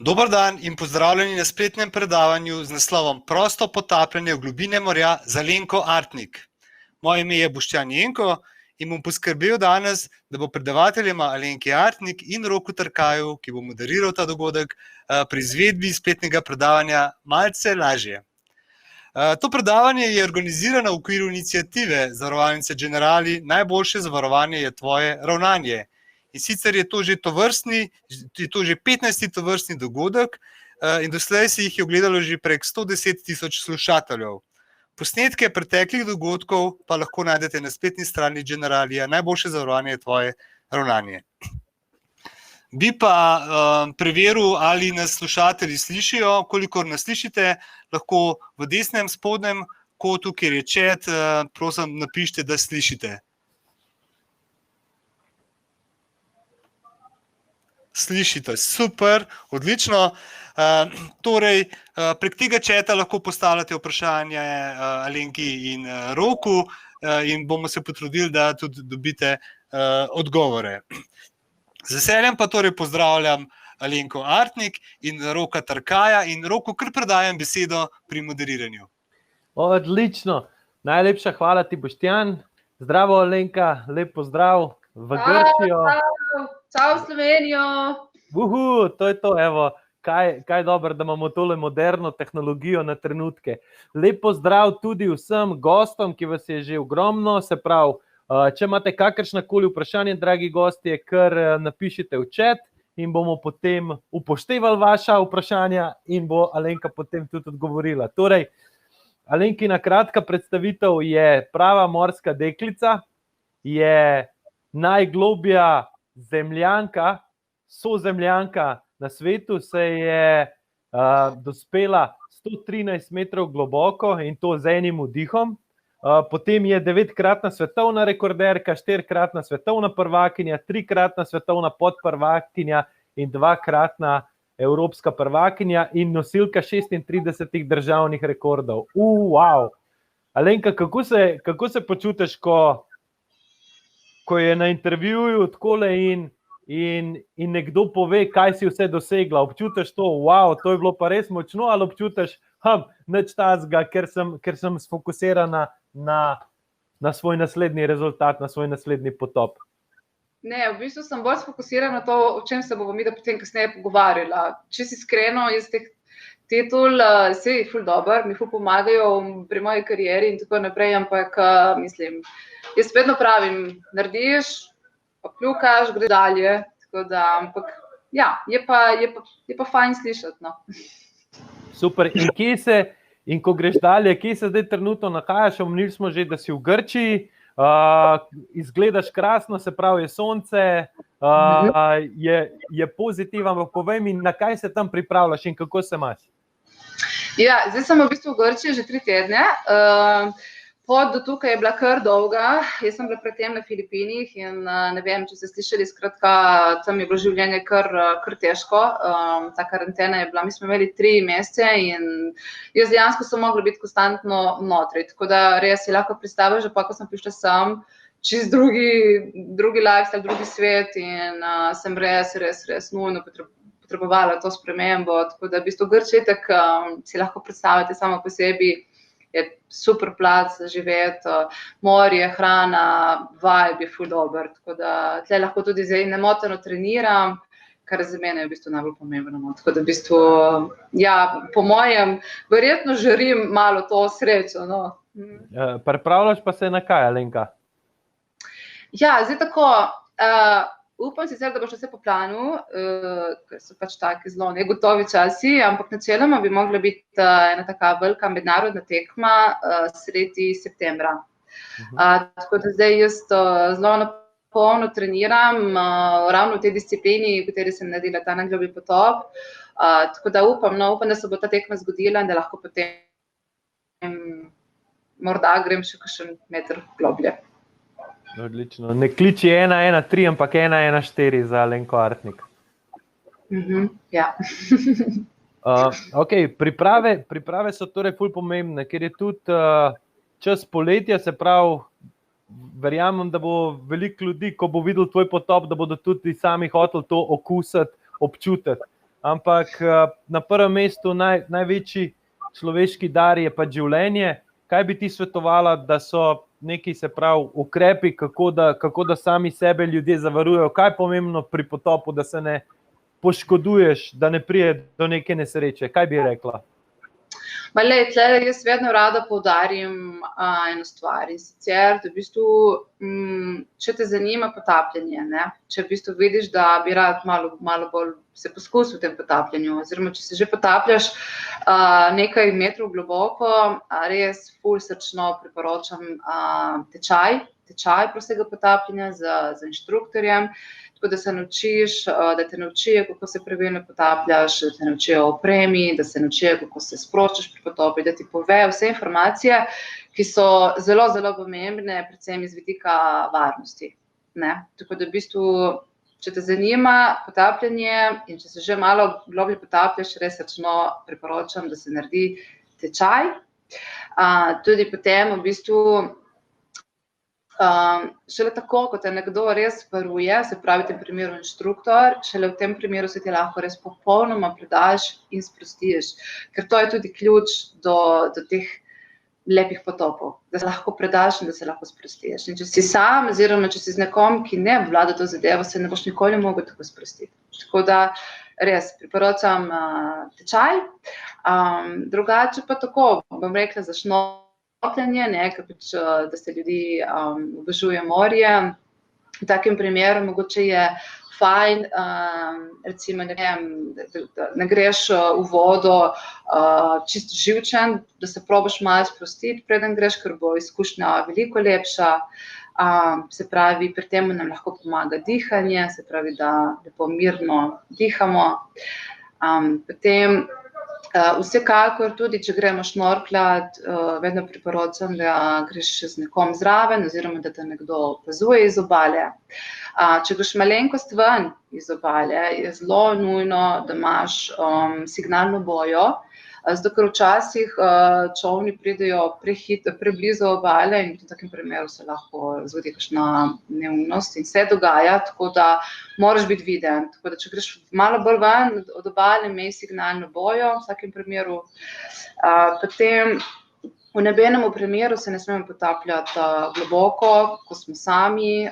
Dober dan in pozdravljeni na spletnem predavanju z naslovom Prosto potapljanje v globine morja z Alenko Artnik. Moje ime je Boštjan Jenko in bom poskrbel danes, da bo predavateljema Alenki Artnik in Roku Trkaju, ki bo moderiral ta dogodek, pri izvedbi spletnega predavanja malce lažje. To predavanje je organizirano v okviru iniciative Zavarovalnice Generali Najboljše zavarovanje je tvoje ravnanje. In sicer je to že 15. tovrstni dogodek in doslej si jih je ogledalo že prek 110.000 slušateljev. Posnetke preteklih dogodkov pa lahko najdete na spletni strani Generalija Najboljše zavarovanje je tvoje ravnanje. Bi pa preveril, ali nas slušatelji slišijo. Kolikor nas slišite, lahko v desnem spodnjem kotu, kjer je chat, prosim napišite, da slišite. Slišite, super, odlično. Torej, prek tega chata lahko postavljate vprašanje Alenki in Roku in bomo se potrudili, da tudi dobite odgovore. Z veseljem pa torej pozdravljam Alenko Artnik in Roka Trkaja in Roku kar predajam besedo pri moderiranju. Odlično, najlepša hvala ti, Boštjan. Zdravo, Alenka, lep pozdrav v Grčijo. Čau, Slovenijo. To je to, evo, kaj dobro, da imamo tole moderno tehnologijo na trenutke. Lep pozdrav tudi vsem gostom, ki vas je že ogromno, se pravi, če imate kakršnakoli vprašanje, dragi gostje, kar napišite v chat in bomo potem upoštevali vaša vprašanja in bo Alenka potem tudi odgovorila. Torej, Alenkina kratka predstavitev je prava morska deklica, je najglobja zemljanka, sozemljanka na svetu, se je dospela 113 metrov globoko in to z enim vdihom. Potem je 9-kratna svetovna rekorderka, 4-kratna svetovna prvakinja, 3-kratna svetovna podprvakinja in 2-kratna evropska prvakinja in nosilka 36 državnih rekordov. Wow! Alenka, kako se počutiš, ko je na intervjuju takole in nekdo pove, kaj si vse dosegla? Občutiš to, wow, to je bilo pa res močno, ali občutiš, nič tazga, ker sem sfokusirana na svoj naslednji rezultat, na svoj naslednji potop? Ne, v bistvu sem bolj sfokusirana na to, o čem se bomo mi potem kasneje pogovarjala. Če si iskreno, jaz te tool, vse je ful dober, mi ful pomagajo pri moji karieri in tako naprej, ampak mislim, jaz vedno pravim, narediš, pa pljukaš, gre dalje, tako da, ampak ja, je pa fajn slišati, no. Super, in ko greš dalje, kje se zdaj trenutno nahajaš? Omenili smo že, da si v Grčiji, izgledaš krasno, se pravi, je sonce, je pozitiven, ampak povej mi, na kaj se tam pripravljaš in kako se imaš? Ja, zdaj sem v bistvu v Grčiji že 3 tedne. Pot do tukaj je bila kar dolga. Jaz sem bila predtem na Filipinih in ne vem, če ste slišali, skratka, tam je bilo življenje kar težko. Ta karantena je bila, mi smo imeli 3 mesece in jaz dejansko sem mogla biti konstantno notri. Tako da res si lahko predstavljaš, že pa, ko sem prišla sem, čist drugi lifestyle, drugi svet in sem res nujno potrebovala to spremembo. Tako da v bistvu Grčija tako si lahko predstavljate samo po sebi, je super plac za živeti, morje, hrana, vibe je ful dober, tako da tle lahko tudi zdaj nemoteno treniram, kar za mene je v bistvu najbolj pomembno. Tako da v bistvu, ja, po mojem, verjetno želim malo to srečo, no. Pripravljaš pa se na kaj, Alenka? Ja, zdaj tako, upam sicer, da bo še vse po planu, ker so pač taki zelo negotovi časi, ampak načeloma bi mogla biti ena taka velika mednarodna tekma sredi septembra. Tako da zdaj jaz zelo napolno treniram, ravno v tej disciplini, v kateri sem naredila ta najgloblji potop. Tako da upam, da se bo ta tekma zgodila in da lahko potem morda grem še kakšen meter globlje. Odlično. Ne kliči 1-1-3, ampak 1-1-4 za Alenko Artnik. Ja. Ok, priprave so torej ful pomembne, ker je tudi čas poletja, se pravi, verjamem, da bo veliko ljudi, ko bo videl tvoj potop, da bodo tudi sami hoteli to okusiti, občutiti. ampak na prvem mestu največji človeški dar je pa življenje. Kaj bi ti svetovala, da so neki, se pravi, ukrepi, kako da sami sebe ljudje zavarujejo? Kaj je pomembno pri potopu, da se ne poškoduješ, da ne pride do neke nesreče? Kaj bi rekla? Jaz vedno rada poudarim eno stvar, in sicer, da v bistvu, če te zanima potapljanje, ne? Če v bistvu vidiš, da bi rad malo bolj se poskusil v tem potapljanju, oziroma če se že potapljaš nekaj metrov globoko, res ful srčno priporočam tečaj prostega potapljanja z inštruktorjem, tako da se naučiš, da te naučijo, kako se pravilno potapljaš, da te naučijo o opremi, da se naučijo, kako se sproščaš pri potopu, da ti povejo vse informacije, ki so zelo, zelo pomembne, predvsem iz vidika varnosti. Ne? Tako da v bistvu, če te zanima potapljanje in če se že malo globlje potapljaš, res srčno priporočam, da se naredi tečaj. Tudi potem v bistvu šele tako, ko te nekdo res varuje, se pravi v tem primeru inštruktor, šele v tem primeru se ti lahko res popolnoma predaš in sprostiš, ker to je tudi ključ do teh lepih potopov, da se lahko predaš in da se lahko sprostiš. In če si sam, oziroma če si z nekom, ki ne obvlada to zadevo, se ne boš nikoli mogel tako sprostiti. Tako da res priporočam tečaj. Drugače pa tako, bom rekla, za šnorklanje, da se ljudi obožuje morje. V takem primeru mogoče je fajn, recimo, ne vem, da ne greš v vodo čisto živčen, da se probaš malo sprostiti, preden greš, ker bo izkušnja veliko lepša. Se pravi, pri tem nam lahko pomaga dihanje, se pravi, da lepo mirno dihamo. Potem vsekakor tudi, če gremo šnorkljat, vedno priporočam, da greš z nekom zraven oziroma da te nekdo opazuje iz obale. Če greš malenkost ven iz obale, je zelo nujno, da imaš signalno bojo, zato ker včasih čolni pridejo preblizu obale in v takem primeru se lahko zgodi kakšna neumnost in se dogaja, tako da moraš biti viden. Tako da če greš malo bolj ven od obale, imej signalno bojo v vsakem primeru. Potem v nobenem primeru se ne smemo potapljati globoko, ko smo sami,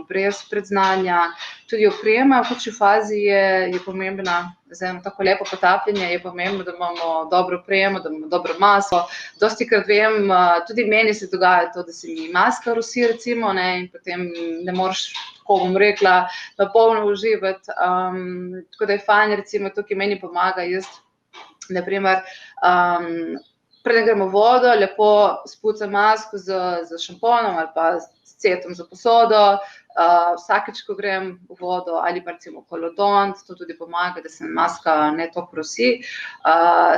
brez predznanja. Tudi oprema v končni fazi je pomembna. Za eno tako lepo potapljanje je pomembno, da imamo dobro opremo, da imamo dobro masko. Dostikrat vem, tudi meni se dogaja to, da se mi maska rosi, recimo, ne, in potem ne moreš, tako bom rekla, na polno uživati. Tako da je fajn, recimo, tukaj meni pomaga, jaz, na primer, preden gremo v vodo, lepo spucam masko z šamponom ali pa s cetom za posodo, vsakeč, ko grem v vodo, ali pa recimo kolodont, to tudi pomaga, da se maska ne toliko rosi.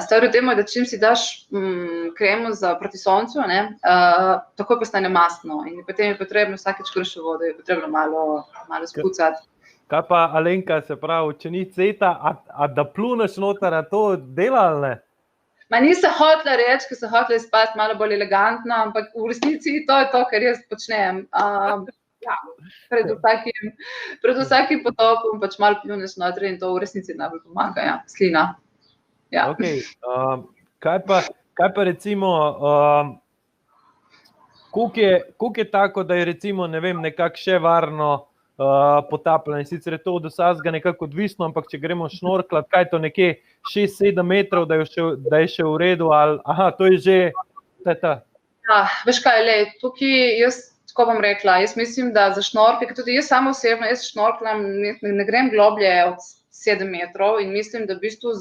Stvar v tem je, da čim si daš kremo proti soncu, takoj postane mastno in potem je potrebno vsakeč, ko greš v vodo, je potrebno malo spucati. Kaj pa, Alenka, se pravi, če ni ceta, a da pluneš noter, a to dela ali ne? Nisem hotela reči, ker sem hotela izpasti malo bolj elegantno, ampak v resnici to je to, kar jaz počnem. Pred vsakim potopom pač malo pljuneš noter in to v resnici najbolj pomaga, slina. Okay. Kaj pa recimo, koliko je tako, da je recimo, ne vem, nekako še varno potapljanje, sicer je to od vsega nekako odvisno, ampak če gremo šnorklat, kaj je to nekje 6-7 metrov, da je še v redu, ali to je že ta. Veš kaj, tukaj jaz, tako bom rekla, jaz mislim, da za šnorke, tudi jaz samo osebno, jaz šnorklam, ne grem globlje od 7 metrov in mislim, da v bistvu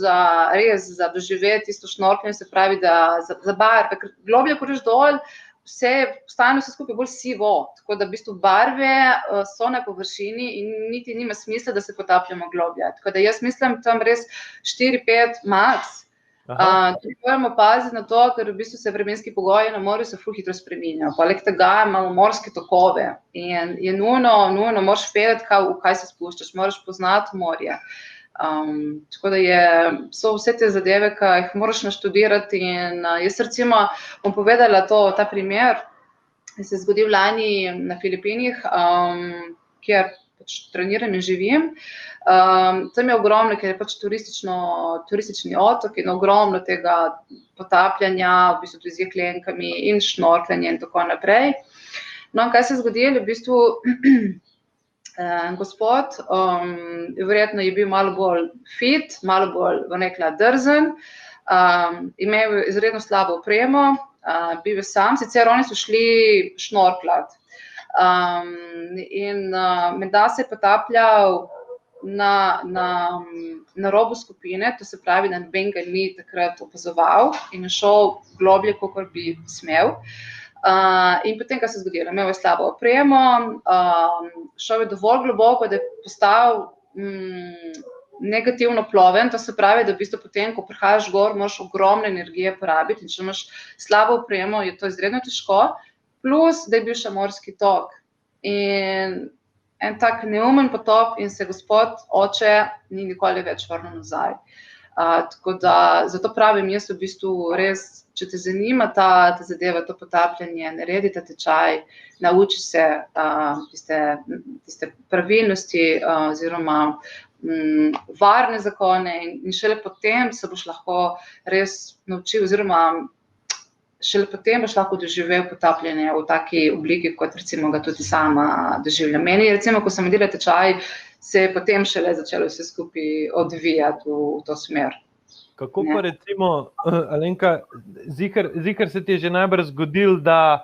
res za doživeti isto šnorkljanje, se pravi, da za barve, ker globlje, ko greš dol, postane vse skupaj bolj sivo, tako da v bistvu barve so na površini in niti nima smisla, da se potapljamo globlje. Tako da jaz mislim, tam res 4-5 max. Tudi moramo paziti na to, ker v bistvu se vremenski pogoji na morju se ful hitro spreminjajo. Poleg tega imamo morske tokove in je nujno moraš vedeti, v kaj se spuščaš, moraš poznati morje. Tako da so vse te zadeve, ki jih moraš naštudirati in jaz recimo bom povedala ta primer, ki se je zgodil lani na Filipinih, kjer pač treniram in živim. Tam je ogromno, ker je pač turistični otok in ogromno tega potapljanja, v bistvu tudi z jeklenkami in šnorkljanje in tako naprej. No, in kaj se je zgodilo? V bistvu gospod, verjetno je bil malo bolj fit, malo bolj, bom rekla, drzen, imel izredno slabo opremo, bil je sam, sicer oni so šli šnorklat. In menda se je potapljal na robu skupine, to se pravi, da noben ga ni takrat opazoval in je šel globlje, kakor bi smel. In potem, kaj se je zgodilo, imel je slabo opremo, šel je dovolj globoko, da je postal negativno ploven, to se pravi, da v bistvu potem, ko prihajaš gor, moraš ogromno energije porabiti in če imaš slabo opremo, je to izredno težko, plus, da je bil še morski tok. In en tak neumen potop in se gospod oče ni nikoli več vrnil nazaj. Tako da, zato pravim, jaz v bistvu res, če te zanima ta zadeva, to potapljanje, naredi ta tečaj, nauči se tiste pravilnosti oziroma varne zakone in šele potem se boš lahko res naučil oziroma šele potem boš lahko doživel potapljanje v taki obliki, kot recimo ga tudi sama doživljam. Meni recimo, ko sem naredila tečaj, se je potem šele začelo vse skupaj odvijati v to smer. Kako pa recimo, Alenka, zikar se ti je že najbrž zgodil, da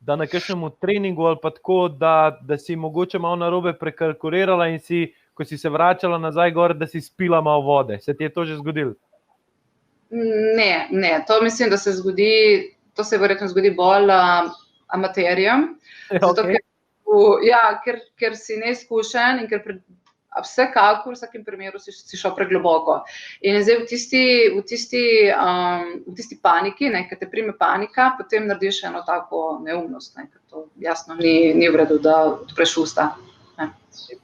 na kakšnem treningu ali pa tako, da si mogoče malo narobe prekalkulirala in si, ko si se vračala nazaj gor, da si spila malo vode. Se ti je to že zgodilo? Ne, to mislim, da se zgodi, to se verjetno zgodi bolj amaterjem. Zato, ker si neizkušen in ker vsekakor v vsakem primeru si šel pregloboko. In zdaj v tisti paniki, ker te prime panika, potem narediš eno tako neumnost, ker to jasno ni v redu, da odpreš usta.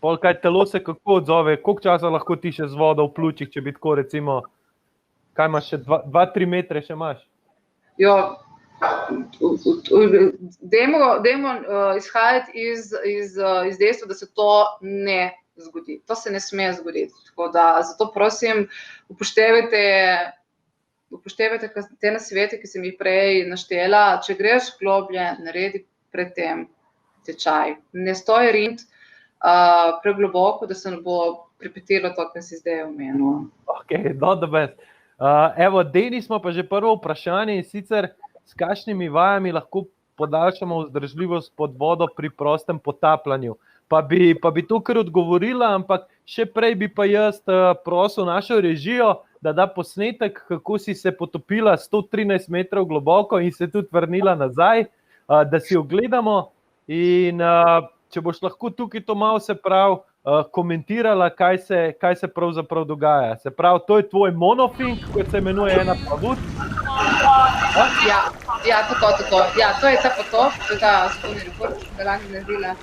Pol kaj telo se kako odzove, koliko časa lahko ti še z vodo v pljučih, če bi tako recimo, kaj imaš še, 2-3 metre še imaš? Jo, dajmo izhajati iz dejstva, da se to ne zgodi. To se ne sme zgoditi. Tako da zato prosim, upoštevajte te nasvete, ki sem jih prej naštela. Če greš globlje, naredi pred tem tečaj. Ne stoj rind pregloboko, da se ne bo pripetilo to, kar si zdaj omenil. Ok, not the best. Evo, Deni smo pa že prvo vprašanje in sicer s kakšnimi vajami lahko podaljšamo vzdržljivost pod vodo pri prostem potapljanju. Pa bi to kar odgovorila, ampak še prej bi pa jaz prosil našo režijo, da da posnetek, kako si se potopila 113 metrov globoko in se tudi vrnila nazaj, da si ogledamo in če boš lahko tukaj to malo se pravi komentirala, kaj se pravzaprav dogaja. Se pravi, to je tvoj monofink, kot se imenuje ena plavut. Ja, tako. Ja, to je ta potop, to je ta spodnji rekord, da lani naredila.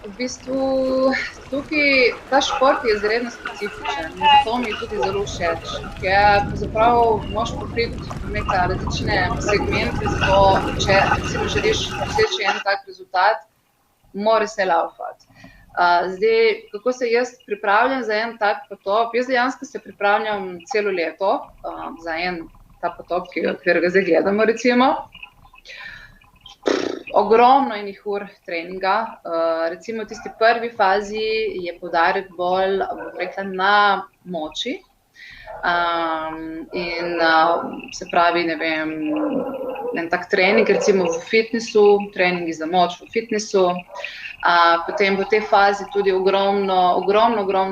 V bistvu, tukaj ta šport je izredno specifičen, zato mi je tudi zelo všeč, ker pravzaprav moraš pokriti neke različne segmente, zato če recimo želiš doseči en tak rezultat, mora se laufati. Zdaj, kako se jaz pripravljam za en tak potop? Jaz dejansko se pripravljam celo leto za en ta potop, katerega zdaj gledamo recimo. Ogromno enih ur treninga. Recimo v tisti prvi fazi je poudarek bolj, bom rekla, na moči. In se pravi, ne vem, en tak trening, recimo v fitnessu, treningi za moč v fitnessu. Potem v tej fazi tudi ogromno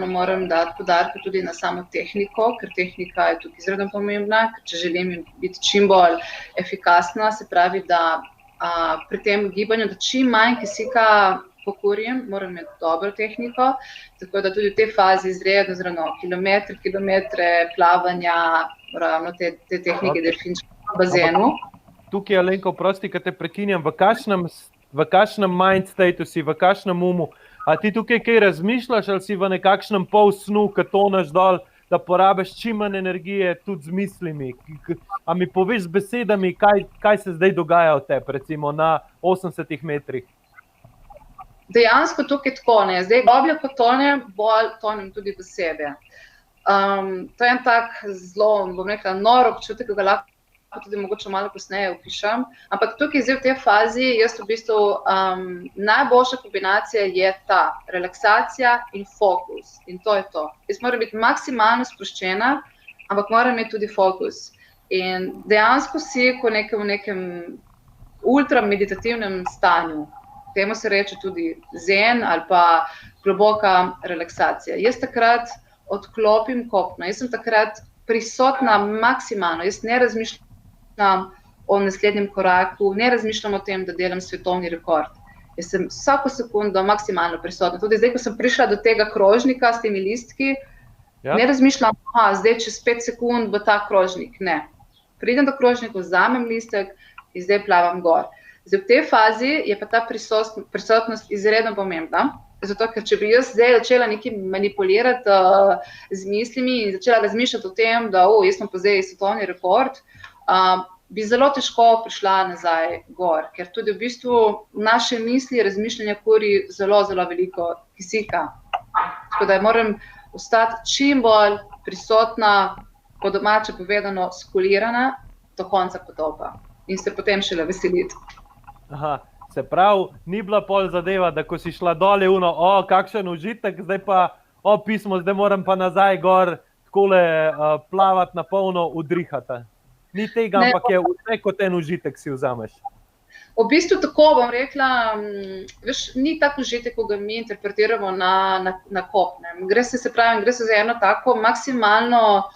moram dati poudarka tudi na samo tehniko, ker tehnika je tukaj izredno pomembna, ker če želim biti čim bolj efikasna, se pravi, da pri tem gibanju, da čim manj kisika pokurijem, moram imeti dobro tehniko, tako da tudi v tej fazi izredno kilometre plavanja, ravno te tehnike delfinčkega v bazenu. Tukaj, Alenka, oprosti, kad te prekinjam, v kakšnem mind stateu si, v kakšnem umu? A ti tukaj kaj razmišljaš ali si v nekakšnem polsnu, kad toneš dol, da porabiš čim manj energije tudi z mislimi? A mi poveš z besedami, kaj se zdaj dogaja v tebi, recimo na 80 metrih? dejansko tukaj tako ne. Zdaj, globlje ko tonem, bolj tonem tudi v sebe. To je en tak zelo, bom rekla, nor občutek, ki ga lahko tudi mogoče malo kasneje opišem. Ampak tukaj zdaj v tej fazi, jaz v bistvu najboljša kombinacija je ta relaksacija in fokus. In to je to. Jaz moram biti maksimalno sproščena, ampak moram imeti tudi fokus. In dejansko si v nekem ultra meditativnem stanju. Temu se reče tudi zen ali pa globoka relaksacija. Jaz takrat odklopim kopno, jaz sem takrat prisotna maksimalno, jaz ne razmišljam o naslednjem koraku, ne razmišljam o tem, da delam svetovni rekord. Jaz sem vsako sekundo maksimalno prisotna. Tudi zdaj, ko sem prišla do tega krožnika s temi listki, ne razmišljam, zdaj čez 5 sekund bo ta krožnik, ne. Pridem do krožnika, vzamem listek in zdaj plavam gor. Zdaj, v tej fazi je pa ta prisotnost izredno pomembna, zato ker če bi jaz zdaj začela nekaj manipulirati z mislimi in začela razmišljati o tem, da jaz sem pa zdaj svetovni rekord, bi zelo težko prišla nazaj gor, ker tudi v bistvu naše misli, razmišljanja kuri zelo, zelo veliko kisika. Tako da moram ostati čim bolj prisotna, po domače povedano, skulirana do konca potopa in se potem šele veseliti. Aha, se pravi, ni bila pol zadeva, da ko si šla dole kakšen užitek, zdaj pa, pismo, zdaj moram pa nazaj gor, takole plavati na polno, udrihati. Ni tega, ampak je vse kot en užitek si vzameš. V bistvu tako bom rekla, veš, ni tak užitek, ko ga mi interpretiramo na kopnem. Gre se za eno tako maksimalno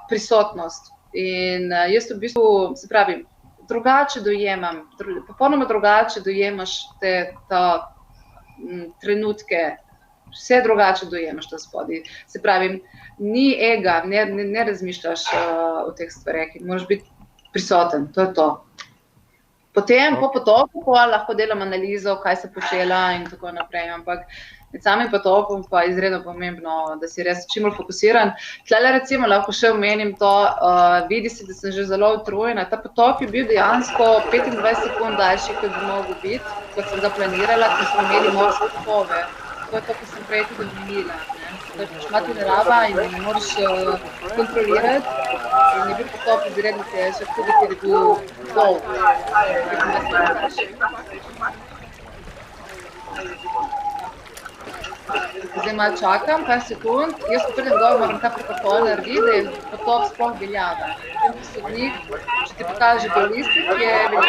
prisotnost. In jaz v bistvu, se pravi, drugače dojemam, popolnoma drugače dojemaš te trenutke, vse drugače dojemaš to spodaj. Se pravi, ni ega, ne razmišljaš o teh stvareh, moraš biti prisoten, to je to. Potem, po potopu, lahko delam analizo, kaj se počela in tako naprej, ampak med samim potopom pa je izredno pomembno, da si res čim bolj fokusiran. Tlele recimo lahko še omenim to, vidi se, da sem že zelo utrujena. Ta potop je bil dejansko 25 sekund daljši, kot bi mogel biti, kot sem ga planirala, ker smo imeli morske topove. To je to, ko sem prej tudi omenila. To je pač mati narava in ne moraš kontrolirati. In je bil potop izredno težek, tudi ker je bil dolg. Zdaj malo čakam, par sekund, jaz ko pridem dol, moram ta protokol narediti, da je potop sploh veljaven. Potem ko sodnik, če ti pokaže do listek, je veljaven.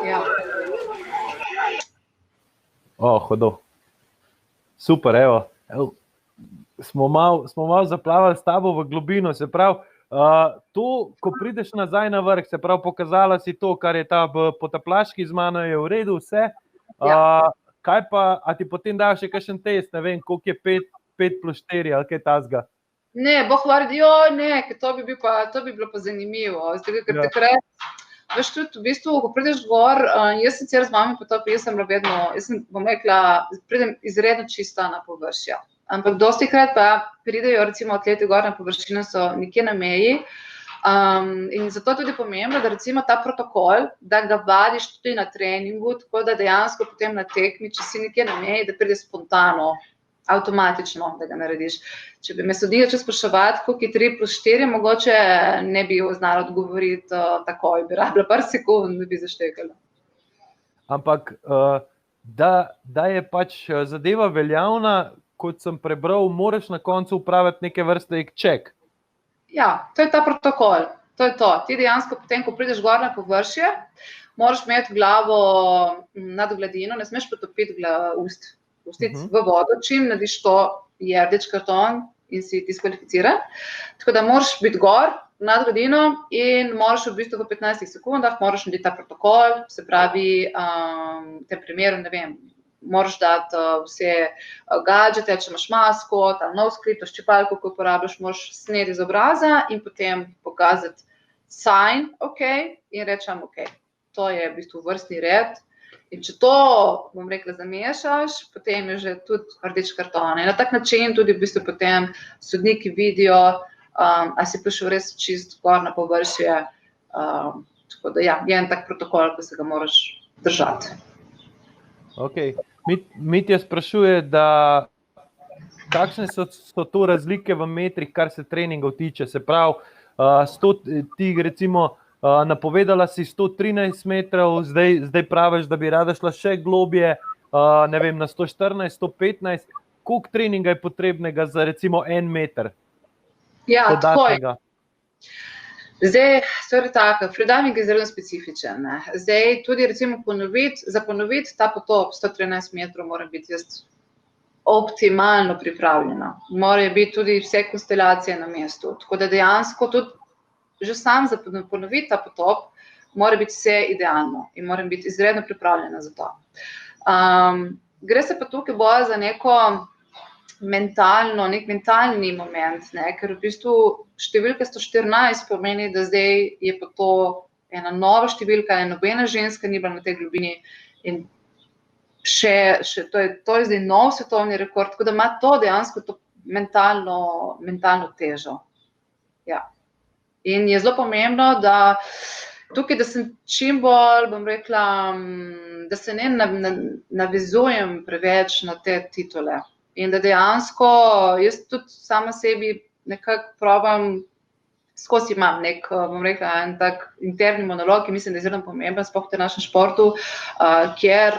Ja. Hudo. Super, evo. Smo malo zaplavali s tabo v globino, se pravi, to, ko prideš nazaj na vrh, se pravi, pokazala si to, kar je ta potapljaški z mano, je v redu vse. Kaj pa, a ti potem dajo še kakšen test, ne vem, koliko je 5+4 ali kaj tazga? Ne, boh vardi, ne, ker to bi bilo pa zanimivo, ker takrat, veš tudi, v bistvu, ko prideš gor, jaz sicer z vami potop, jaz sem bom rekla, pridem izredno čista na površja. Ampak dostikrat pa pridejo recimo atleti gor na površino, so nekje na meji. In zato je tudi pomembno, da recimo ta protokol, da ga vadiš tudi na treningu, tako da dejansko potem na tekmi, če si nekje na meji, da pride spontano, avtomatično, da ga narediš. Če bi me sodili spraševati, koliko je 3+4, mogoče ne bi znala odgovoriti takoj, bi rabila par sekund, da bi zaštekala. Ampak, da je pač zadeva veljavna, kot sem prebral, moraš na koncu upraviti neke vrste check. Ja, to je ta protokol, to je to. Ti dejansko potem, ko prideš gor na površje, moraš imeti glavo nad gladino, ne smeš potopiti ustiti v vodo, čim narediš to, je rdeč karton in si diskvalificiran. Tako da moraš biti gor nad gladino in moraš v bistvu v 15 sekundah, moraš narediti ta protokol, se pravi, v tem primeru, ne vem, moraš dati vse gadžete, če imaš masko, ta nosklip, ščipalko, ko uporabljaš, moraš sneti iz obraza in potem pokazati sign, ok, in rečem ok. To je v bistvu vrstni red In če to, bom rekla, zamešaš, potem je že tudi rdeč karton. In na tak način tudi v bistvu potem sodniki vidijo, a si prišel res čist gor na površje. Tako da ja, je en tak protokol, ko se ga moraš držati. Okay. Mitja sprašuje, da kakšne so to razlike v metrih, kar se treningov tiče. Se pravi, ti recimo napovedala si 113 metrov, zdaj praviš, da bi rada šla še globje, ne vem, na 114, 115. Koliko treninga je potrebnega za recimo 1 meter? Ja, dodatnega? Zdaj, stvar je taka, freediving je zelo specifičen. Ne? Zdaj, tudi recimo za ponoviti ta potop 113 metrov mora biti jaz optimalno pripravljena. Morajo biti tudi vse konstelacije na mestu. Tako da dejansko tudi že sam za ponoviti ta potop mora biti vse idealno in moram biti izredno pripravljena za to. Gre se pa tukaj bolj za nek mentalni moment, ne? Ker v bistvu številka 114 pomeni, da zdaj je pa to ena nova številka, nobena ženska ni bila na tej globini in to je zdaj nov svetovni rekord, tako da ima to dejansko to mentalno težo. Ja. In je zelo pomembno, da tukaj, da sem čim bolj, bom rekla, da se ne navezujem preveč na te titule. In da dejansko jaz tudi sama sebi nekako probam, skozi imam nek, bom rekla, en tak interni monolog, ki mislim, da je zelo pomemben, sploh v našem športu, ker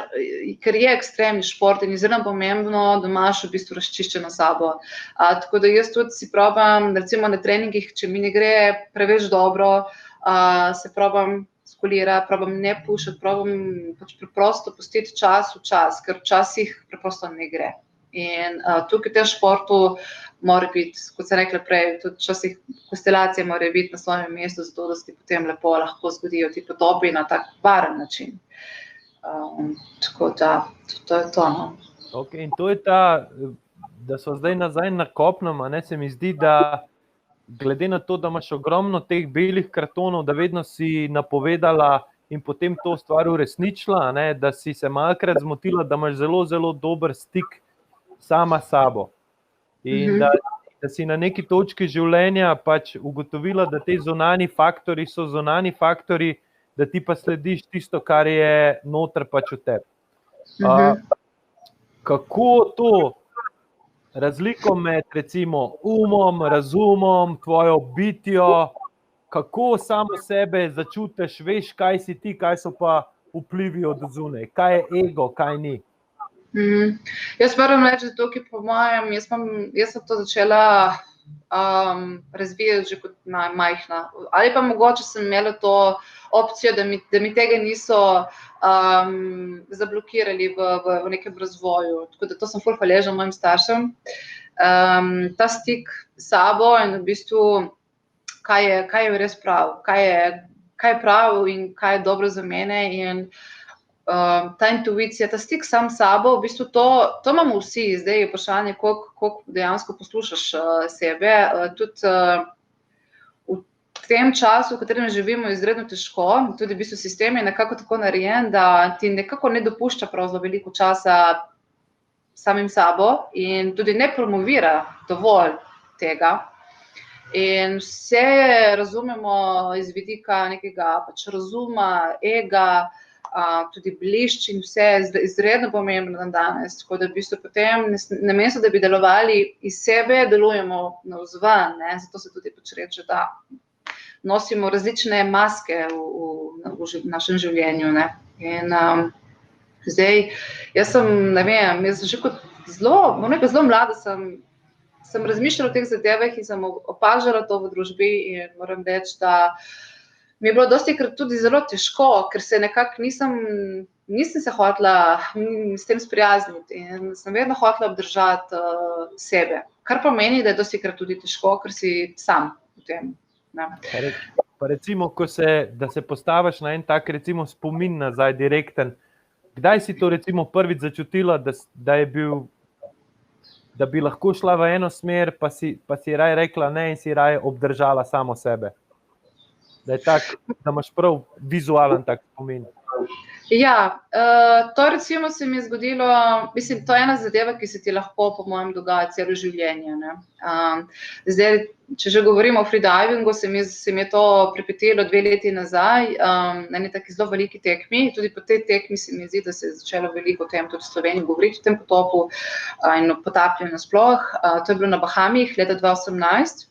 je ekstremni šport in je zelo pomembno, da imaš v bistvu razčiščeno sabo. Tako da jaz tudi si probam, recimo na treningih, če mi ne gre preveč dobro, se probam skulirati, probam ne pušati, probam pač preprosto pustiti čas v čas, ker včasih preprosto ne gre. In tukaj v tem športu mora biti, kot sem rekla prej, tudi včasih konstelacije morajo biti na svojem mestu, zato da se ti potem lepo lahko zgodijo ti potopi na tak varen način. Tako da, to je to. No. Okay, in to je ta, da so zdaj nazaj na kopnem, a ne, se mi zdi, da glede na to, da imaš ogromno teh belih kartonov, da vedno si napovedala in potem to stvar uresničila, ne, da si se malokrat zmotila, da imaš zelo, zelo dober stik sama s sabo. In da si na neki točki življenja pač ugotovila, da te zunanji faktori so zunanji faktori, da ti pa slediš tisto, kar je noter pač v tebi. Kako to razliko med recimo umom, razumom, tvojo bitjo, kako samo sebe začutiš, veš, kaj si ti, kaj so pa vplivi od zunaj, kaj je ego, kaj ni? Jaz moram reči, da tukaj po mojem, jaz sem to začela razvijati že kot majhna. Ali pa mogoče sem imela to opcijo, da mi tega niso zablokirali v nekem razvoju. Tako da to sem ful hvaležna mojim staršem. Ta stik s sabo in v bistvu, kaj je res prav, kaj je prav in kaj je dobro za mene in ta intuicija, ta stik sam s sabo, v bistvu to imamo vsi, zdaj je vprašanje, koliko dejansko poslušaš sebe. Tudi v tem času, v katerem živimo, je izredno težko, tudi v bistvu sistem je nekako tako narejen, da ti nekako ne dopušča pravzaprav veliko časa samim sabo in tudi ne promovira dovolj tega. In vse razumemo iz vidika nekega pač razuma, ega, tudi blišč in vse je izredno pomembno danes, tako da v bistvu potem namesto, da bi delovali iz sebe, delujemo navzven, ne? Zato se tudi pač reče, da nosimo različne maske v našem življenju, ne? In zdaj, jaz sem, ne vem, jaz že kot zelo mlada sem razmišljala o teh zadevah in sem opažala to v družbi in moram reči, da mi je bilo dostikrat tudi zelo težko, ker se nekako nisem se hotela s tem sprijazniti in sem vedno hotela obdržati sebe. Kar pomeni, da je dostikrat tudi težko, ker si sam v tem. Pa recimo, da se postaviš na en tak recimo spomin nazaj direkten, kdaj si to recimo prvič začutila, da bi lahko šla v eno smer, pa si raje rekla ne in si raje obdržala samo sebe? Da je tak, da imaš prav vizualen tak spomin. Ja, to recimo se mi je zgodilo, mislim, to je ena zadeva, ki se ti lahko, po mojem, dogaja celo življenje. Ne? Zdaj, če že govorimo o freedivingu, se mi je to pripetelo 2 leti nazaj, na eni taki zelo veliki tekmi. Tudi po tej tekmi se mi zdi, da se je začelo veliko o tem tudi v Sloveniji govoriti, o tem potopu in o potapljanju nasploh. To je bilo na Bahamih leta 2018.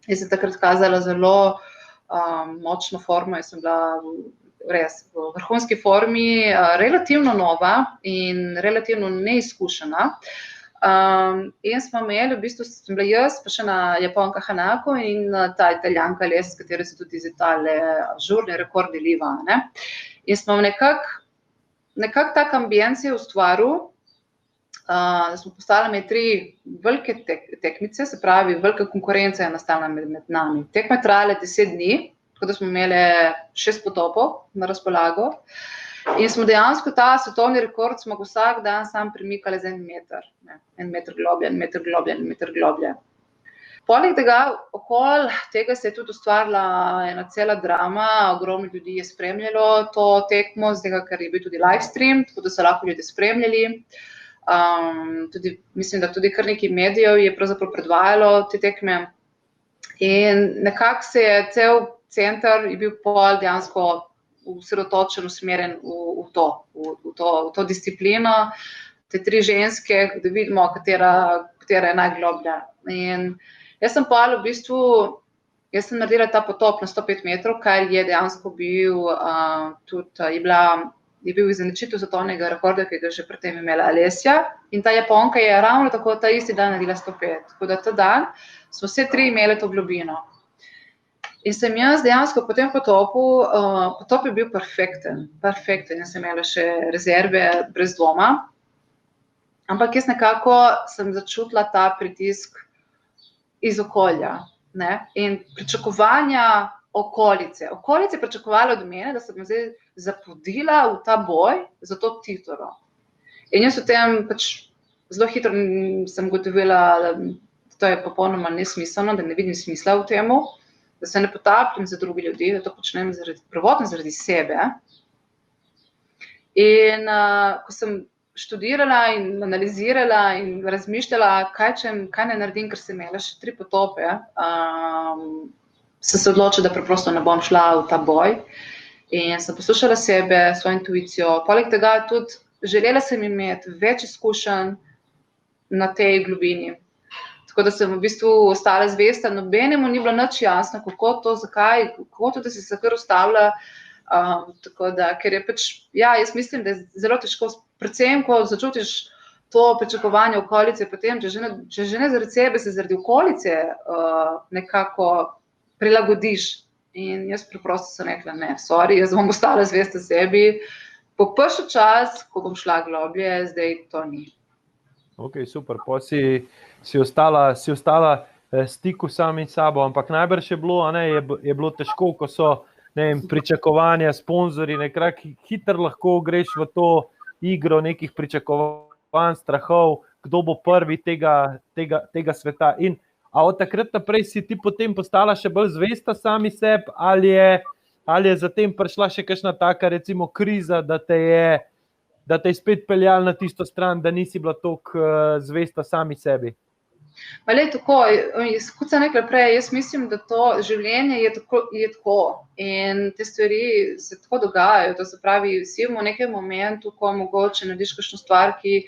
Jaz sem takrat kazala zelo močno formo, jaz sem bila res v vrhunski formi, relativno nova in relativno neizkušena. In smo imeli, v bistvu sem bila jaz, pa še ena Japonka Hanako in ta Italijanka Les, s katero so tudi izitale žurni rekordi liva. Ne? In smo nekako tak ambienc je ustvaril, da smo postali med 3 velike tekmice, se pravi, velika konkurenca je nastala med nami. Tekme trajale 10 dni, tako da smo imeli 6 potopov na razpolago in smo dejansko ta svetovni rekord smo vsak dan sam premikali za 1 meter. Ne? 1 meter globlje, 1 meter globlje, 1 meter globlje. Poleg tega, okoli tega se je tudi ustvarila ena cela drama, ogromno ljudi je spremljalo to tekmo, ker je bil tudi live stream, tako da so lahko ljudje spremljali. Mislim, da tudi kar nekaj medijev je pravzaprav predvajalo te tekme. In nekako se je cel center je bil pol dejansko usredotočen, usmerjen v to disciplino, te 3 ženske, da vidimo, katera je najgloblja. In jaz sem pol v bistvu, jaz sem naredila ta potop na 105 metrov, kar je dejansko bil tudi, je bil izenačitev svetovnega rekorda, ki ga že pred tem imela Alesja. In ta Japonka je ravno tako ta isti dan naredila 105. Tako da ta dan smo vse 3 imeli to globino. In sem jaz dejansko po tem potopu, potop je bil perfekten, jaz sem imela še rezerve brez dvoma, ampak jaz nekako sem začutila ta pritisk iz okolja, ne? In pričakovanja okolice. Okolice pričakovali od mene, da sem zdaj zapodila v ta boj za to titulo. In jaz v tem pač zelo hitro sem gotovila, da to je popolnoma nesmiselno, da ne vidim smisla v temu, da se ne potapljam za drugi ljudi, da to počnem prvotno zaradi sebe. In ko sem študirala in analizirala in razmišljala, kaj ne naredim, ker sem imela še 3 potope, sem se odločila, da preprosto ne bom šla v ta boj. In sem poslušala sebe, svojo intuicijo. Poleg tega tudi želela sem imeti več izkušenj na tej globini. Tako da sem v bistvu ostala zvesta, nobenemu ni bilo nič jasno, kako to, zakaj, kako to, da si se kar ustavila. Tako da, ker je pač, ja, jaz mislim, da je zelo težko, predvsem, ko začutiš to pričakovanje okolice, potem, če že ne zaradi sebe, se zaradi okolice nekako prilagodiš. In jaz preprosto sem rekla, ne, sorry, jaz bom ostala zvesta sebi, po prvi čas, ko bom šla globlje, zdaj to ni. Ok, super, pa si ostala stiku sami sabo, ampak najbrž je bilo težko, ko so pričakovanja, sponzorji, nekako hitro lahko greš v to igro nekih pričakovanj, strahov, kdo bo prvi tega sveta. A od takrat naprej si ti potem postala še bolj zvesta sami sebi, ali je zatem prišla še kakšna taka, recimo, kriza, da te je spet peljala na tisto stran, da nisi bila toliko zvesta sami sebi? Tako, kot sem rekla prej, jaz mislim, da to življenje je tako in te stvari se tako dogajajo. To se pravi, si v nekem momentu, ko mogoče narediš kakšno stvar, ki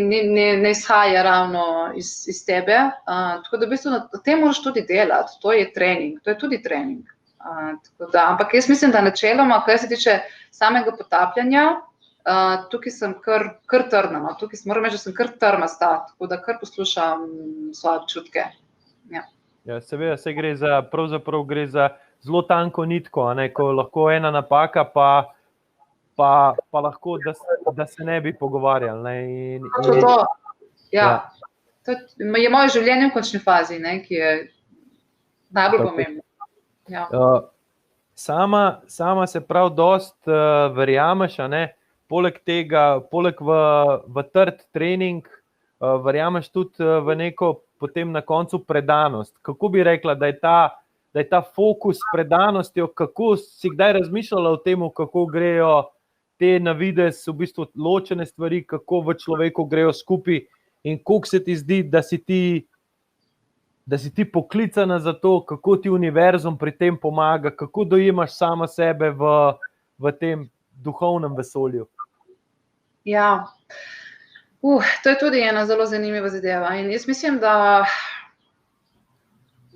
ne izhaja ravno iz tebe. Tako da v bistvu na tem moraš tudi delati, to je trening, to je tudi trening. Ampak jaz mislim, da načeloma, kar se tiče samega potapljanja, tukaj sem kar trdna, tukaj moram reči, da sem kar trmasta, tako da kar poslušam svoje občutke. Ja, seveda, pravzaprav gre za zelo tanko nitko, ko lahko ena napaka, pa lahko, da se ne bi pogovarjali. To je moje življenje v končni fazi, ki je najbolj pomembno. Sama se prav dost verjameš, poleg tega, poleg v trd trening, verjameš tudi v neko potem na koncu predanost. Kako bi rekla, da je ta da je ta fokus s predanostjo, kako si kdaj razmišljala o tem, kako grejo te na videz v bistvu ločene stvari, kako v človeku grejo skupaj in koliko se ti zdi, da si ti poklicana za to, kako ti univerzum pri tem pomaga, kako dojemaš sama sebe v tem duhovnem vesolju? Ja, to je tudi ena zelo zanimiva zadeva in jaz mislim, da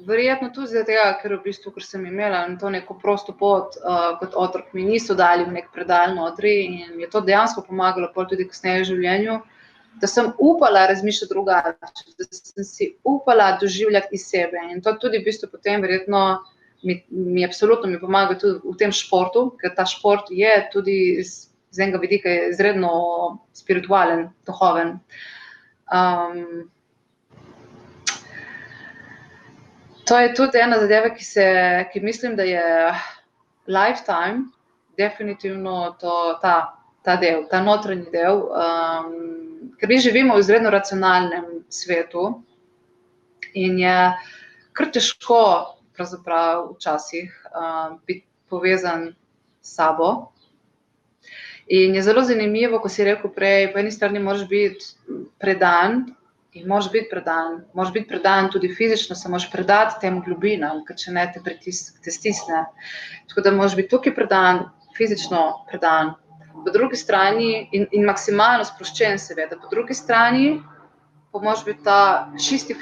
verjetno tudi zaradi tega, ker v bistvu, ker sem imela to neko prosto pot kot otrok, mi niso dali v nek predal notri in je to dejansko pomagalo pol tudi kasneje v življenju, da sem upala razmišljati drugače, da sem si upala doživljati iz sebe in to tudi v bistvu potem verjetno mi absolutno mi pomaga tudi v tem športu, ker ta šport je tudi z enega vidika izredno spiritualen, duhoven. To je tudi ena zadeva, ki mislim, da je lifetime, definitivno ta del, ta notranji del, ker mi živimo v izredno racionalnem svetu in je kar težko pravzaprav včasih biti povezan s sabo. In je zelo zanimivo, ko si rekel prej, po eni strani moraš biti predan in moraš biti predan tudi fizično, se moraš predati tem globinam, ker če ne te stisne. Tako da moraš biti tukaj predan, fizično predan, po drugi strani in maksimalno sproščen seveda, po drugi strani pa moraš biti ta čisti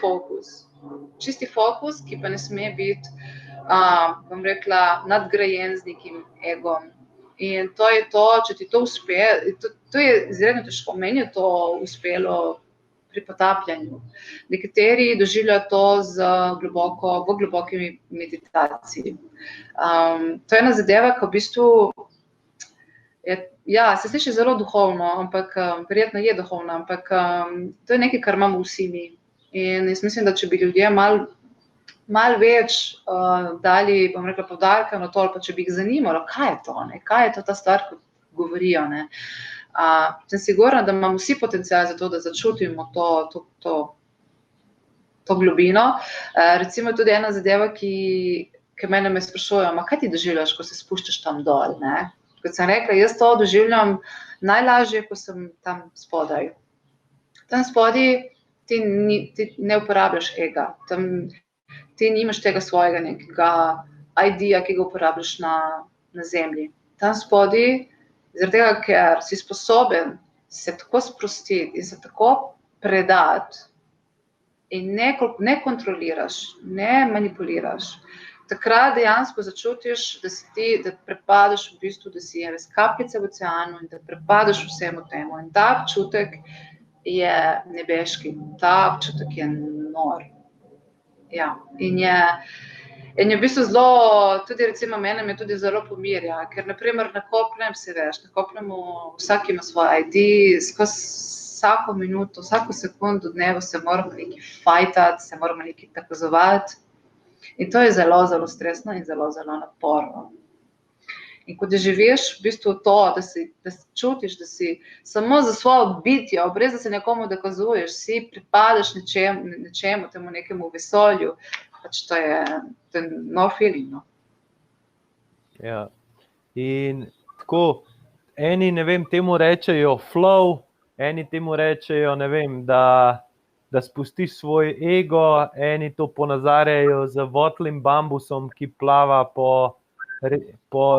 fokus, ki pa ne sme biti, bom rekla, nadgrajen z nekim egom. In to je to, če ti to uspe, to je izredno težko, meni je to uspelo pri potapljanju. Nekateri doživljajo to v globoki meditaciji. To je ena zadeva, ki v bistvu, se sliši zelo duhovno, ampak verjetno je duhovno, ampak to je nekaj, kar imamo vsi mi. In jaz mislim, da če bi ljudje malo več dali, bom rekla, poudarka na to, ali pa če bi jih zanimalo, kaj je to, kaj je to ta stvar, ko govorijo. Sem sigurna, da imamo vsi potencial za to, da začutimo to globino. Recimo tudi ena zadeva, ki mene me sprašujejo, kaj ti doživljaš, ko se spuščaš tam dol, ne? Kot sem rekla, jaz to doživljam najlažje, ko sem tam spodaj. Tam spodaj ti ne uporabljaš ega, ti nimaš tega svojega nekega idea, ki ga uporabljaš na zemlji. Tam spodaj, zaradi tega, ker si sposoben se tako sprostiti in se tako predati in ne kontroliraš, ne manipuliraš, takrat dejansko začutiš, da prepadaš v bistvu, da si res kapljica v oceanu in da prepadaš vsemu temu. In ta občutek je nebeški, ta občutek je nor. Ja, in je v bistvu zelo, tudi recimo mene me tudi zelo pomirja, ker naprimer na kopnem se veš, na kopnemu vsak ima svoje ID, skozi vsako minuto, vsako sekundo dneva se moramo nekaj fajtati, se moramo nekaj dokazovati in to je zelo, zelo stresno in zelo, zelo naporno. In ko doživiš v bistvu to, da si čutiš, da si samo za svojo bitjo, brez da se nekomu dokazuješ, si pripadaš nečemu, temu nekemu vesolju, pač to je no feeling, no. Ja, in tako, eni, ne vem, temu rečejo flow, eni temu rečejo, ne vem, da spustiš svoj ego, eni to ponazarjajo z votlim bambusom, ki plava po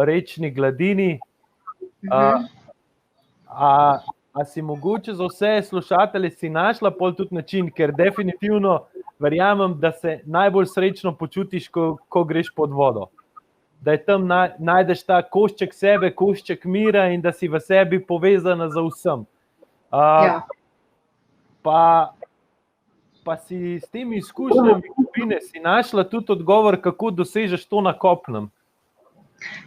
rečni gladini. A si mogoče za vse slušatelje si našla pol tudi način, ker definitivno verjamem, da se najbolj srečno počutiš, ko greš pod vodo. Da je tam najdeš ta košček sebe, košček mira in da si v sebi povezana z vsem. Pa si s temi izkušnjami globine si našla tudi odgovor, kako dosežeš to na kopnem.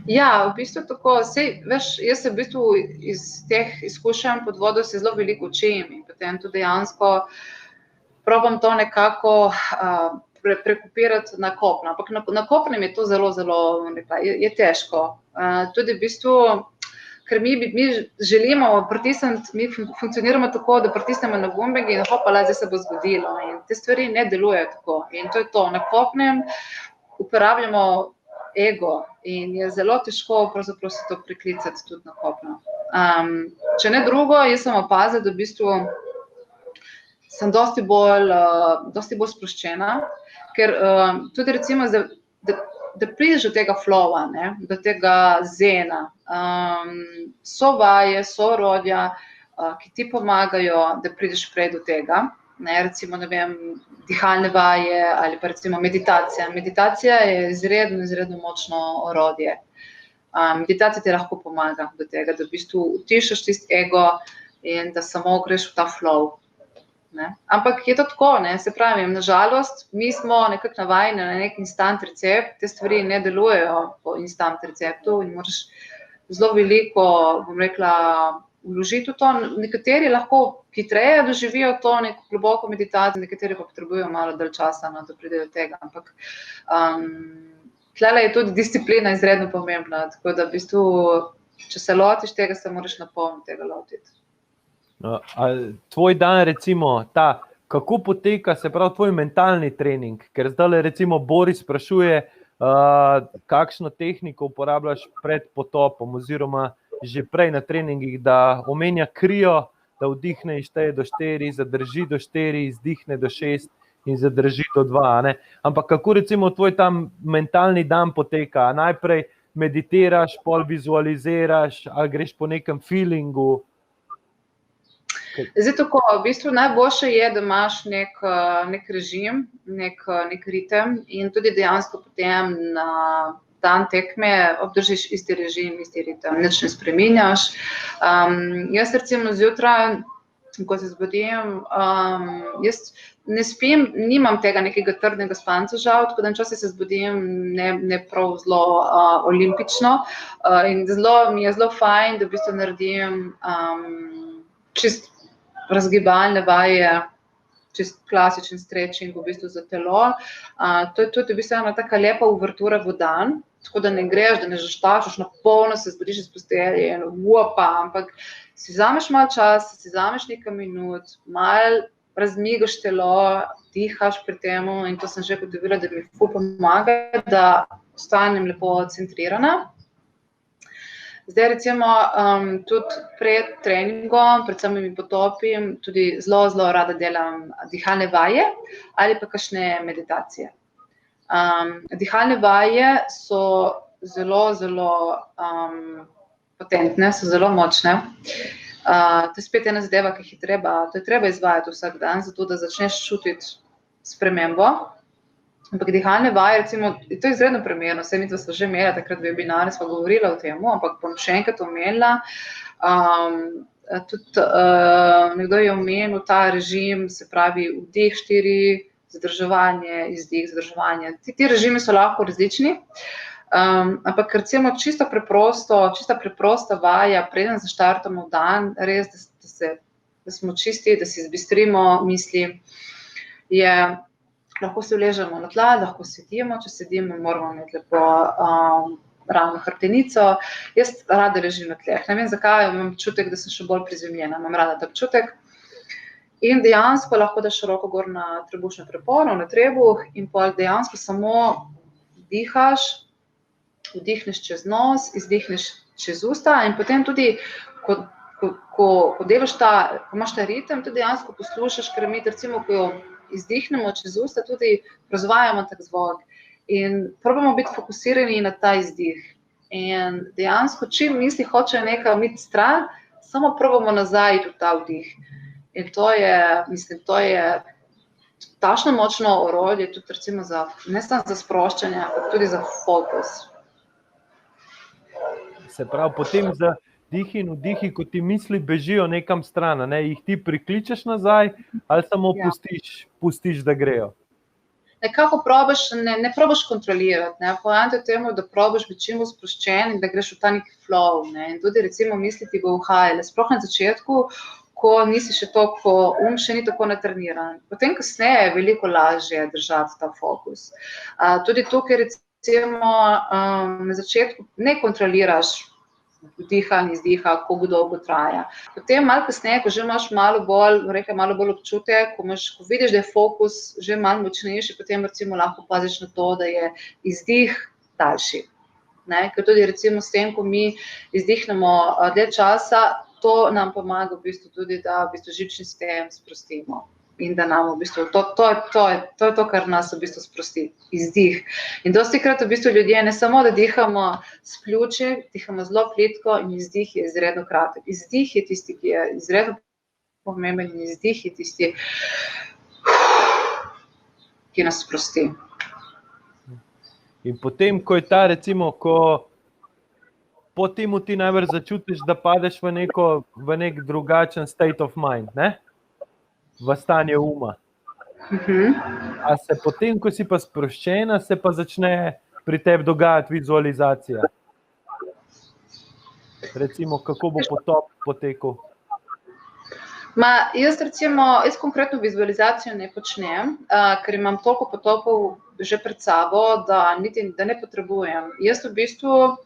Ja, v bistvu tako, veš, jaz se v bistvu iz teh izkušenj pod vodo se zelo veliko učim in potem tudi dejansko probam to nekako prekopirati na kopno. Ampak na kopnem je to zelo, zelo, je težko. Tudi v bistvu, ker mi želimo pritisniti, mi funkcioniramo tako, da pritisnemo na gumbek in hopala, zdaj se bo zgodilo. In te stvari ne delujejo tako. In to je to, na kopnem uporabljamo ego in je zelo težko pravzaprav se to priklicati tudi na kopno. Če ne drugo, jaz sem opazila, da v bistvu sem dosti bolj sproščena, ker tudi recimo, da prideš do tega flowa, ne, do tega zena, so vaje, so orodja, ki ti pomagajo, da prideš prej do tega. Ne, recimo, ne vem, dihalne vaje ali pa recimo meditacija. Meditacija je izredno močno orodje. Meditacija ti lahko pomaga do tega, da v bistvu utišaš tisti ego in da samo greš v ta flow. Ne. Ampak je to tako, ne, se pravi, nažalost, mi smo nekako navajeni na nek instant recept, te stvari ne delujejo po instant receptu in moraš zelo veliko, bom rekla, vložiti v to. Nekateri lahko hitreje doživijo to neko globoko meditacijo, nekateri pa potrebujejo malo dalj časa, da pridejo do tega. Ampak tlele je tudi disciplina izredno pomembna, tako da v bistvu, če se lotiš tega, se moraš napolno tega lotiti. Tvoj dan, recimo, kako poteka, se pravi, tvoj mentalni trening? Ker zdaj recimo Boris sprašuje, kakšno tehniko uporabljaš pred potopom oziroma že prej na treningih, da omenja krio, da vdihne in šteje do 4, zadrži do 4, izdihne do 6 in zadrži do 2. Ne? Ampak kako recimo tvoj tam mentalni dan poteka? Najprej meditiraš, pol vizualiziraš, ali greš po nekem feelingu? Zdaj tako, v bistvu najboljše je, da imaš nek režim, nek ritem in tudi dejansko potem na dan tekme obdržiš isti režim, isti ritem, nič ne spreminjaš. Jaz recimo zjutraj, ko se zbudim, jaz ne spim, nimam tega nekega trdnega spanca žal, tako da včasih se zbudim ne prav zelo olimpično in mi je zelo fajn, da v bistvu naredim čist razgibalne vaje, čist klasičen stretching v bistvu za telo. To je tudi v bistvu ena taka lepa uvertura v dan, tako da ne greš, da ne žeštašaš na polno, se zbudiš iz postelje in ampak si vzameš malo časa, si vzameš nekaj minut, malo razmigaš telo, dihaš pri temu in to sem že ugotovila, da mi ful pomaga, da ostanem lepo centrirana. Zdaj recimo tudi pred treningom, predvsem mi potopim, tudi zelo rada delam dihalne vaje ali pa kakšne meditacije. Dihalne vaje so zelo potentne, so zelo močne. To je spet ena zadeva, ki je treba izvajati vsak dan, zato da začneš čutiti spremembo. Ampak dihalne vaje, recimo, to je izredno primerno, saj midva sva že imela takrat webinarje, sva govorila o tem, ampak bom še enkrat omenila. Tudi nekdo je omenil ta režim, se pravi vdih 4, zadrževanje, izdih, zadrževanje. Ti režimi so lahko različni, ampak recimo čista preprosta vaja, preden zaštartamo v dan, res, da smo čisti, da si zbistrimo misli, je lahko se uležemo na tla, lahko sedimo, če sedimo, moramo imeti lepo ravno hrbtenico. Jaz rada ležim na tleh, ne vem zakaj, imam občutek, da sem še bolj prizemljena, imam rada ta občutek. In dejansko lahko daš roko gor na trebušno preporo, na trebuh in pol dejansko samo dihaš, vdihneš čez nos, izdihneš čez usta in potem tudi, ko delaš ko imaš ta ritem, tudi dejansko poslušaš, ker mi recimo, ko jo izdihnemo čez usta, tudi proizvajamo tak zvok in probamo biti fokusirani na ta izdih. In dejansko, čim misli hočejo nekaj imeti stran, samo probamo nazaj v ta vdih. In to je takšno močno orodje, tudi recimo ne samo za sproščanje, ampak tudi za fokus. Se pravi, potem za dihi in vdihi, ko ti misli bežijo nekam stran, jih ti prikličeš nazaj ali samo pustiš, da grejo? Nekako ne probaš kontrolirati, poanta je temu, da probaš biti čim bolj sproščen in da greš v ta neki flow. In tudi recimo misli ti bo uhajale, sploh na začetku, ko nisi še toliko, še ni tako natreniran. Potem kasneje je veliko lažje držati ta fokus. Tudi tukaj recimo na začetku ne kontroliraš vdiha in izdiha, koliko dolgo traja. Potem malo kasneje, ko že imaš malo bolj občutek, ko vidiš, da je fokus že malo močnejši, potem recimo lahko paziš na to, da je izdih daljši. Ne? Ker tudi recimo s tem, ko mi izdihnemo dlje časa, to nam pomaga v bistvu tudi, da v bistvu živčni sistem sprostimo. In da nam v bistvu, to je to, kar nas v bistvu sprosti, izdih. In dostikrat v bistvu ljudje ne samo, da dihamo s pljuči, dihamo zelo plitko in izdih je izredno kratek. Izdih je tisti, ki je izredno pomemben in izdih je tisti, ki nas sprosti. In potem, ko je ta recimo, potem ti najbolj začutiš, da padeš v nek drugačen state of mind, ne? V stanje uma. A se potem, ko si pa sproščena, se pa začne pri tebi dogajati vizualizacija? Recimo, kako bo potop potekal? Jaz konkretno vizualizacijo ne počnem, ker imam toliko potopov že pred sabo, da ne potrebujem. Jaz v bistvu,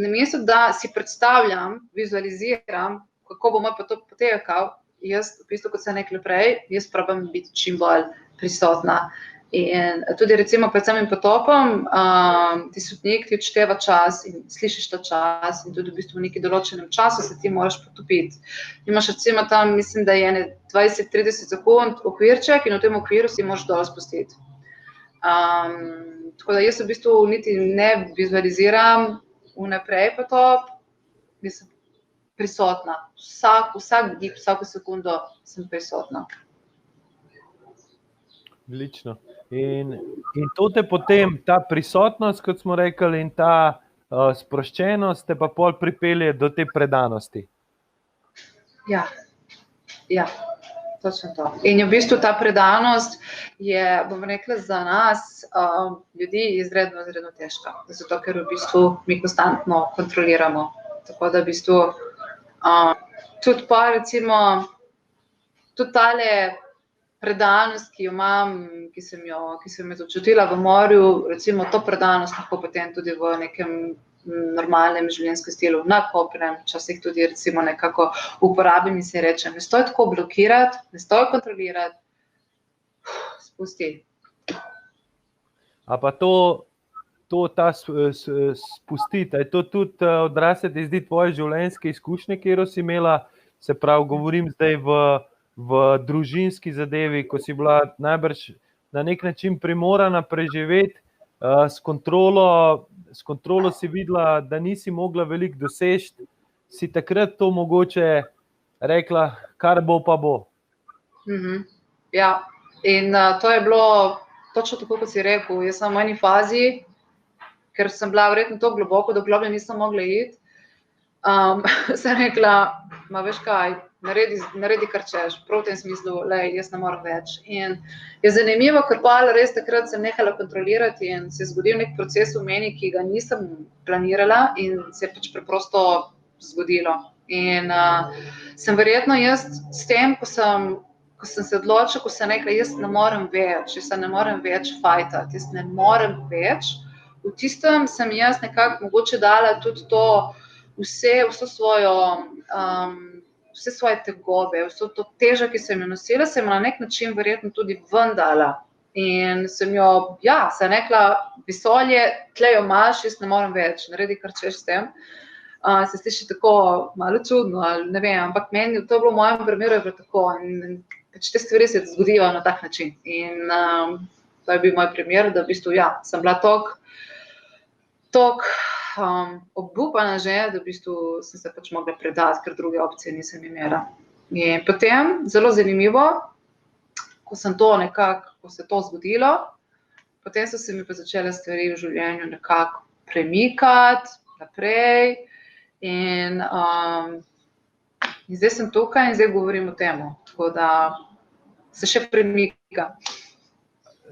namesto da si predstavljam, vizualiziram, kako bo moj potop potekal, jaz v bistvu, kot sem rekla prej, jaz probam biti čim bolj prisotna. In tudi recimo pred samim potopom, ti sodnik ti odšteva čas in slišiš ta čas in tudi v bistvu v neki določenem času se ti moraš potopiti. Imaš recimo tam, mislim, da je 20-30 sekund okvirček in v tem okviru si moraš dol spustiti. Tako da jaz v bistvu niti ne vizualiziram vnaprej potop, mislim, prisotna. Vsak gib, vsako sekundo sem prisotna. Odlično. In to te potem, ta prisotnost, kot smo rekli, in ta sproščenost te pa pol pripelje do te predanosti. Ja, točno to. In v bistvu ta predanost je, bom rekla, za nas ljudi izredno težka. Zato, ker v bistvu mi konstantno kontroliramo. Tako da v bistvu tudi pa recimo, tudi tale predanost, ki jo imam, ki sem jo začutila v morju, recimo to predanost lahko potem tudi v nekem normalnem življenjskem stilu, na kopnem, včasih tudi recimo nekako uporabim in si rečem, ne stoj tako blokirati, ne stoj kontrolirati, spusti. A pa ta spustiti, je to tudi odrasle ti zdi tvoje življenjske izkušnje, kjer si imela, se pravi, govorim zdaj v družinski zadevi, ko si bila najbrž na nek način primorana preživeti, s kontrolo si videla, da nisi mogla veliko doseči, si takrat to mogoče rekla, kar bo pa bo. Ja, in to je bilo točno tako, kot si rekel. Jaz sem v eni fazi, ker sem bila verjetno tako globoko, da globlje nisem mogla iti, sem rekla, veš kaj, naredi kar češ, prav v tem smislu, jaz ne morem več. In je zanimivo, ker pa res takrat sem nehala kontrolirati in se je zgodil nek proces v meni, ki ga nisem planirala in se je pač preprosto zgodilo. In sem verjetno jaz s tem, ko sem se odločila, ko sem rekla, jaz ne morem več fajtati, jaz ne morem več, v tistem sem jaz nekako mogoče dala tudi to vse svoje tegobe, vso to težo, ki sem jo nosila, sem na nek način verjetno tudi ven dala. In sem sem rekla, vesolje, tle jo imaš, jaz ne morem več, naredi kar češ s tem. Se sliši tako malo čudno, ali ne vem, ampak meni, to je bilo v mojem primeru, je bilo tako. In pač te stvari se zgodijo na tak način. In to je bil moj primer, da v bistvu, sem bila toliko obupana že, da v bistvu sem se pač mogla predati, ker druge opcije nisem imela. In potem, zelo zanimivo, ko se je to zgodilo, potem so se mi pa začele stvari v življenju nekako premikati naprej in zdaj sem tukaj in zdaj govorim o tem, tako da se še premika.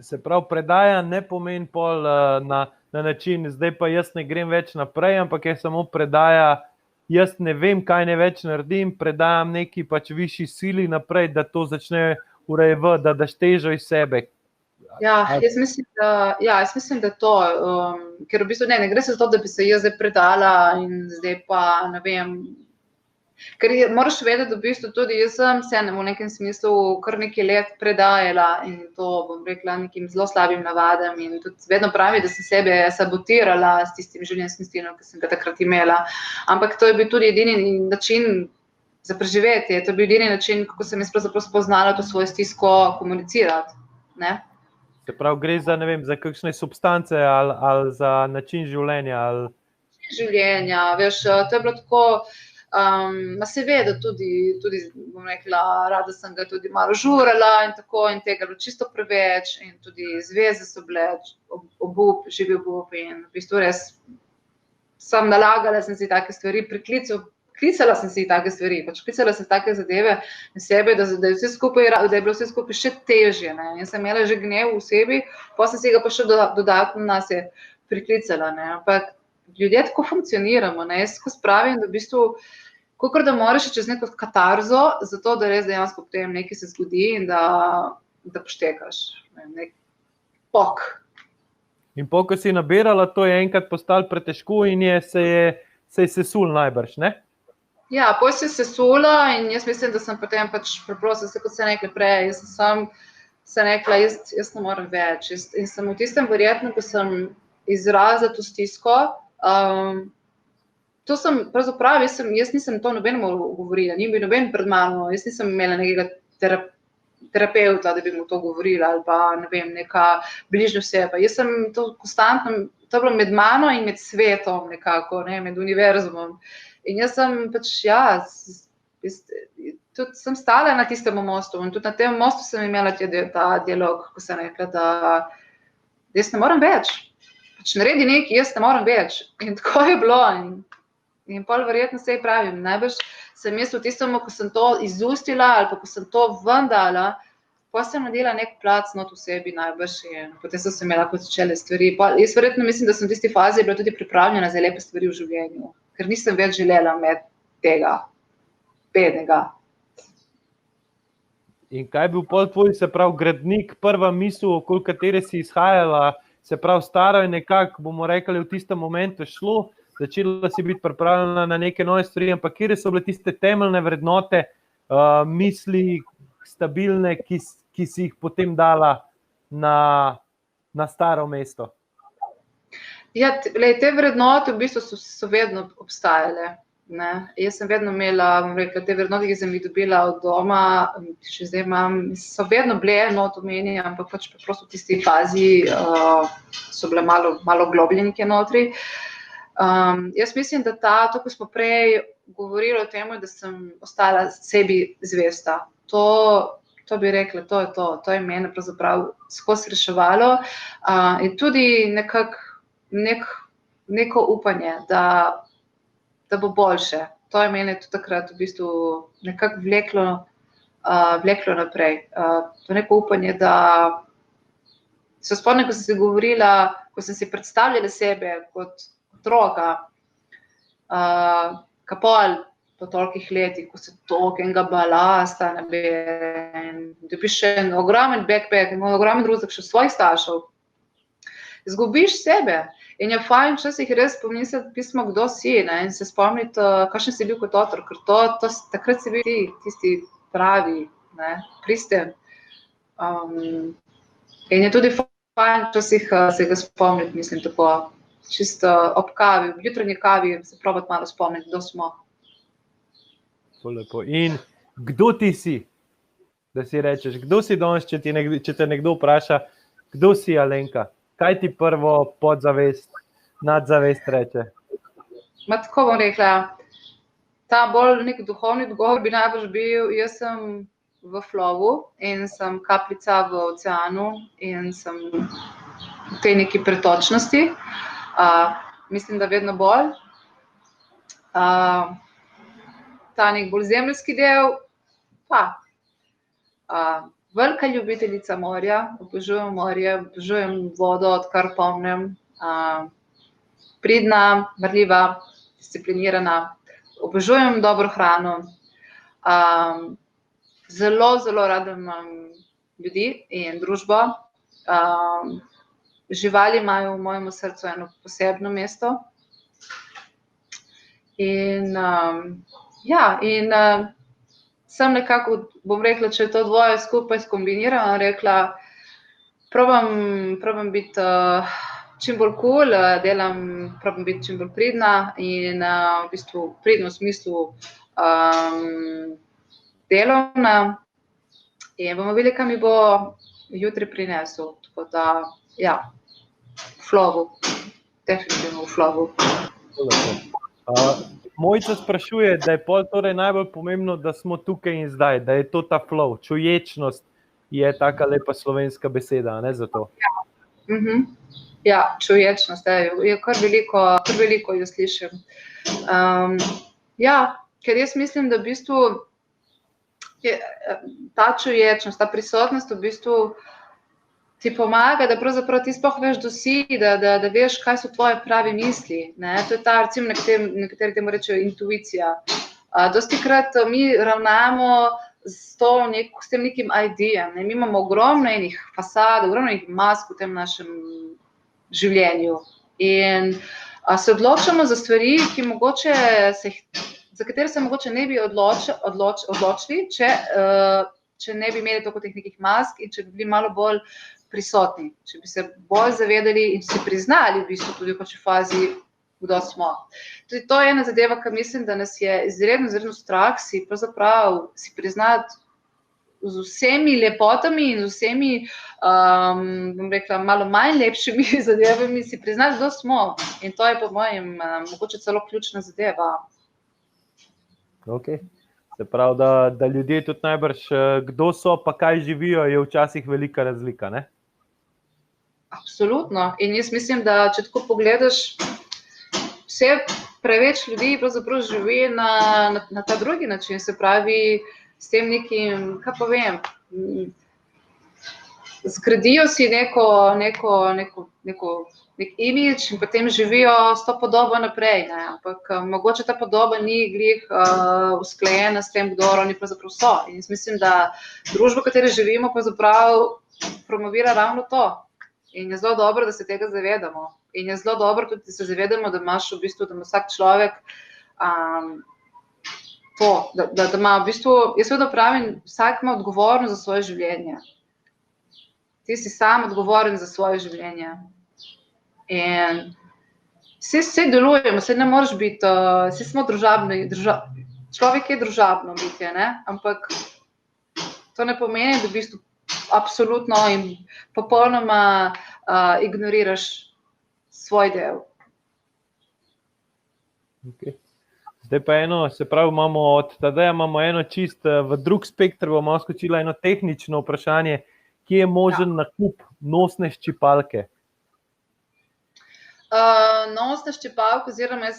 Se pravi, predaja ne pomeni pol na način, zdaj pa jaz ne grem več naprej, ampak je samo predaja, jaz ne vem, kaj ne več naredim, predajam neki pač višji sili naprej, da to začne urejevati, da daš težo iz sebe. Jaz mislim, da to, ker v bistvu ne gre se za to, da bi se jaz zdaj predala in zdaj pa, ne vem, ker moraš vedeti, da v bistvu tudi jaz sem se v nekem smislu kar nekaj let predajala in to, bom rekla, nekim zelo slabim navadam in tudi vedno pravi, da sem sebe sabotirala s tistim življenjskim stilom, ki sem ga takrat imela, ampak to je bil tudi edini način za preživetje, to je bil edini način, kako sem jaz pravzaprav spoznala to svojo stisko komunicirati, ne? Se pravi, gre za, ne vem, za kakšne substance ali za način življenja? Ali... Življenja, veš, to je bilo tako, seveda tudi, bom rekla, rada sem ga tudi malo žurala in tako in tega bilo čisto preveč in tudi zveze so bile obup, živi obup in v bistvu res sem nalagala, sem si take stvari klicala sem si take stvari, klicala sem take zadeve na sebe, da je bilo vse skupaj še težje, ne, in sem imela že gnev v sebi, potem sem si ga pa še dodatno nas je priklicala, ne, ampak ljudje tako funkcioniramo, ne, jaz tako spravim, da v bistvu, kakor da moraš čez neko katarzo, zato da res dejansko potem nekaj se zgodi in da poštekaš, nek pok. In ko si nabirala, to je enkrat postalo pretežko in se je sesul najbrž, ne? Ja, potem se je sesula in jaz mislim, da sem potem preprosto, kot se rekla prej, jaz sem se rekla, jaz ne morem več. In sem v tistem verjetno, ko sem izrazila to stisko, to sem pravzaprav, jaz nisem to nobenemu govorila, ni bil noben pred mano, jaz nisem imela nekega terapeuta, da bi mu to govorila ali pa, ne vem, neka bližnja oseba. Jaz sem to konstantno, to je bilo med mano in med svetom nekako, ne, med univerzumom. In jaz sem tudi sem stala na tistem mostu in tudi na tem mostu sem imela ta dialog, ko sem rekla, da jaz ne morem več. Naredi nekaj, jaz ne morem več. In tako je bilo. In pol verjetno se pravim, najbrž sem jaz v tistem, ko sem to izustila ali pa ko sem to ven dala, pa sem nadela nek plac not v sebi najbrž in potem so se mi lahko začele stvari. Jaz verjetno mislim, da sem v tisti fazi bila tudi pripravljena za lepe stvari v življenju, ker nisem več želela imeti tega bednega. In kaj je bil pol tvoj, se pravi, gradnik, prva misel, okoli katere si izhajala, se pravi, staro je nekako, bomo rekli, v tistem momentu šlo, začela si biti pripravljena na neke nove stvari, ampak kje so bile tiste temeljne vrednote, misli, stabilne, ki si jih potem dala na staro mesto? Ja, te vrednote v bistvu so vedno obstajale. Ne. Jaz sem vedno imela, bom rekla, te vrednote, ki sem jih dobila od doma, še zdaj imam, so vedno bile not omenjene, ampak preprosto v tisti fazi so bile malo globlje nekje notri. Jaz mislim, da to, ko smo prej govorili o tem, da sem ostala sebi zvesta, to bi rekla, to je mene pravzaprav skozi reševalo in tudi neko upanje, da bo boljše. To je mene tudi takrat v bistvu nekako vleklo naprej. To neko upanje, da se spomnim, ko sem si govorila, ko sem si predstavljala sebe kot otroka, kapol po tolikih letih, ko se toliko enega balasta nabere in dobiš še en ogromen backpack, ogromen ruzak še svojih staršev. Izgubiš sebe in je fajn včasih res pomisliti pismo, kdo si, ne, in se spomniti, kakšen si bil kot otrok, ker takrat si bil tisti pravi, ne, pristen. In je tudi fajn včasih se ga spomniti, mislim tako, čisto ob kavi, v jutranji kavi se probati malo spomniti, kdo smo. Lepo. In kdo ti si, da si rečeš, kdo si danes, če te nekdo vpraša, kdo si Alenka? Kaj ti prvo podzavest, nadzavest reče? Tako bom rekla, ta bolj nek duhovni odgovor bi najbrž bil, jaz sem v flowu in sem kapljica v oceanu in sem v tej neki pretočnosti. Mislim, da vedno bolj. Ta nek bolj zemeljski del, velika ljubiteljica morja, obožujem morje, obožujem vodo, odkar pomnim, pridna, marljiva, disciplinirana, obožujem dobro hrano, zelo, zelo rada imam ljudi in družbo Živali imajo v mojem srcu eno posebno mesto. In sem nekako, bom rekla, če to dvoje skupaj skombiniram, rekla, probam biti čim bolj cool, probam biti čim bolj pridna in v bistvu pridno v smislu delovna. In bomo videli, kaj mi bo jutri prinesel. Tako da, ja, v flowu, definitivno v flowu. Mojca sprašuje, da je pol torej najbolj pomembno, da smo tukaj in zdaj, da je to ta flow. Čuječnost je taka lepa slovenska beseda, ne, za to. Ja, čuječnost, je kar veliko jo slišim. Ja, ker jaz mislim, da v bistvu ta čuječnost, ta prisotnost v bistvu ti pomaga, da pravzaprav ti sploh veš da veš, kaj so tvoje pravi misli. Ne? To je ta, recimo, nekateri temu rečejo intuicija. Dostikrat mi ravnamo s tem nekim idejem. Ne? Mi imamo ogromno enih fasad, ogromno enih mask v tem našem življenju. In se odločamo za stvari, za katere se mogoče ne bi odločili, če ne bi imeli toliko teh nekih mask in če bi bili malo bolj prisotni, če bi se bolj zavedali in si priznali v bistvu tudi v končni fazi, kdo smo. Tudi to je ena zadeva, ki mislim, da nas je izredno strah si priznati z vsemi lepotami in z vsemi, bom rekla, malo manj lepšimi zadevami si priznati, kdo smo. In to je po mojem mogoče celo ključna zadeva. Ok. Se pravi, da ljudje tudi najbrž, kdo so pa kaj živijo, je včasih velika razlika, ne? Absolutno. In jaz mislim, da če tako pogledaš, vse preveč ljudi pravzaprav živi na ta drugi način, se pravi s tem nekim, kaj pa vem, zgradijo si nek imidž in potem živijo s to podobo naprej, ne? Ampak mogoče ta podoba ni glih usklajena s tem, kdo oni pravzaprav so. In jaz mislim, da družba, v kateri živimo, pravzaprav promovira ravno to. In je zelo dobro, da se tega zavedamo. In je zelo dobro tudi, da se zavedamo, da imaš v bistvu, da ima vsak človek to, da ima v bistvu, jaz vedno pravim, vsak ima odgovornost za svoje življenje. Ti si sam odgovoren za svoje življenje. In vse delujemo, vse ne moreš biti, vse smo družabni, človek je družabno bitje, ne? Ampak to ne pomeni, da v bistvu absolutno in popolnoma ignoriraš svoj del. Okay. Zdaj pa se pravi, od Tadeja imamo eno čist v drug spektr, bomo skočila eno tehnično vprašanje, kje je možen nakup nosne ščipalke? Nosna ščipalka oziroma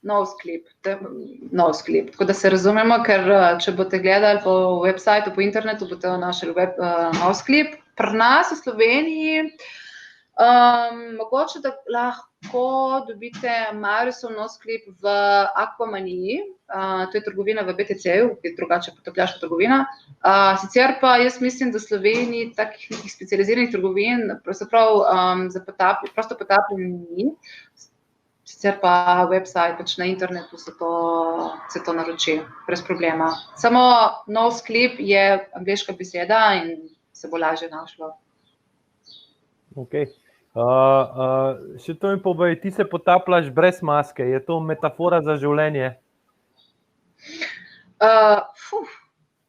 Noseclip. Tako da se razumemo, ker če boste gledali po websajtu, po internetu, boste našli Noseclip. Pri nas v Sloveniji mogoče, da lahko dobite Mariusov Noseclip v Aquamaniji, to je trgovina v BTC-ju, ki je drugače potapljaška trgovina. Sicer pa jaz mislim, da v Sloveniji takih nekih specializiranih trgovin pravzaprav za prosto potapljanje ni. Sicer pa website, pač na internetu se to naroči, brez problema. Samo Noseclip je angleška beseda in se bo lažje našlo. Ok. Še to mi povej, ti se potapljaš brez maske, je to metafora za življenje?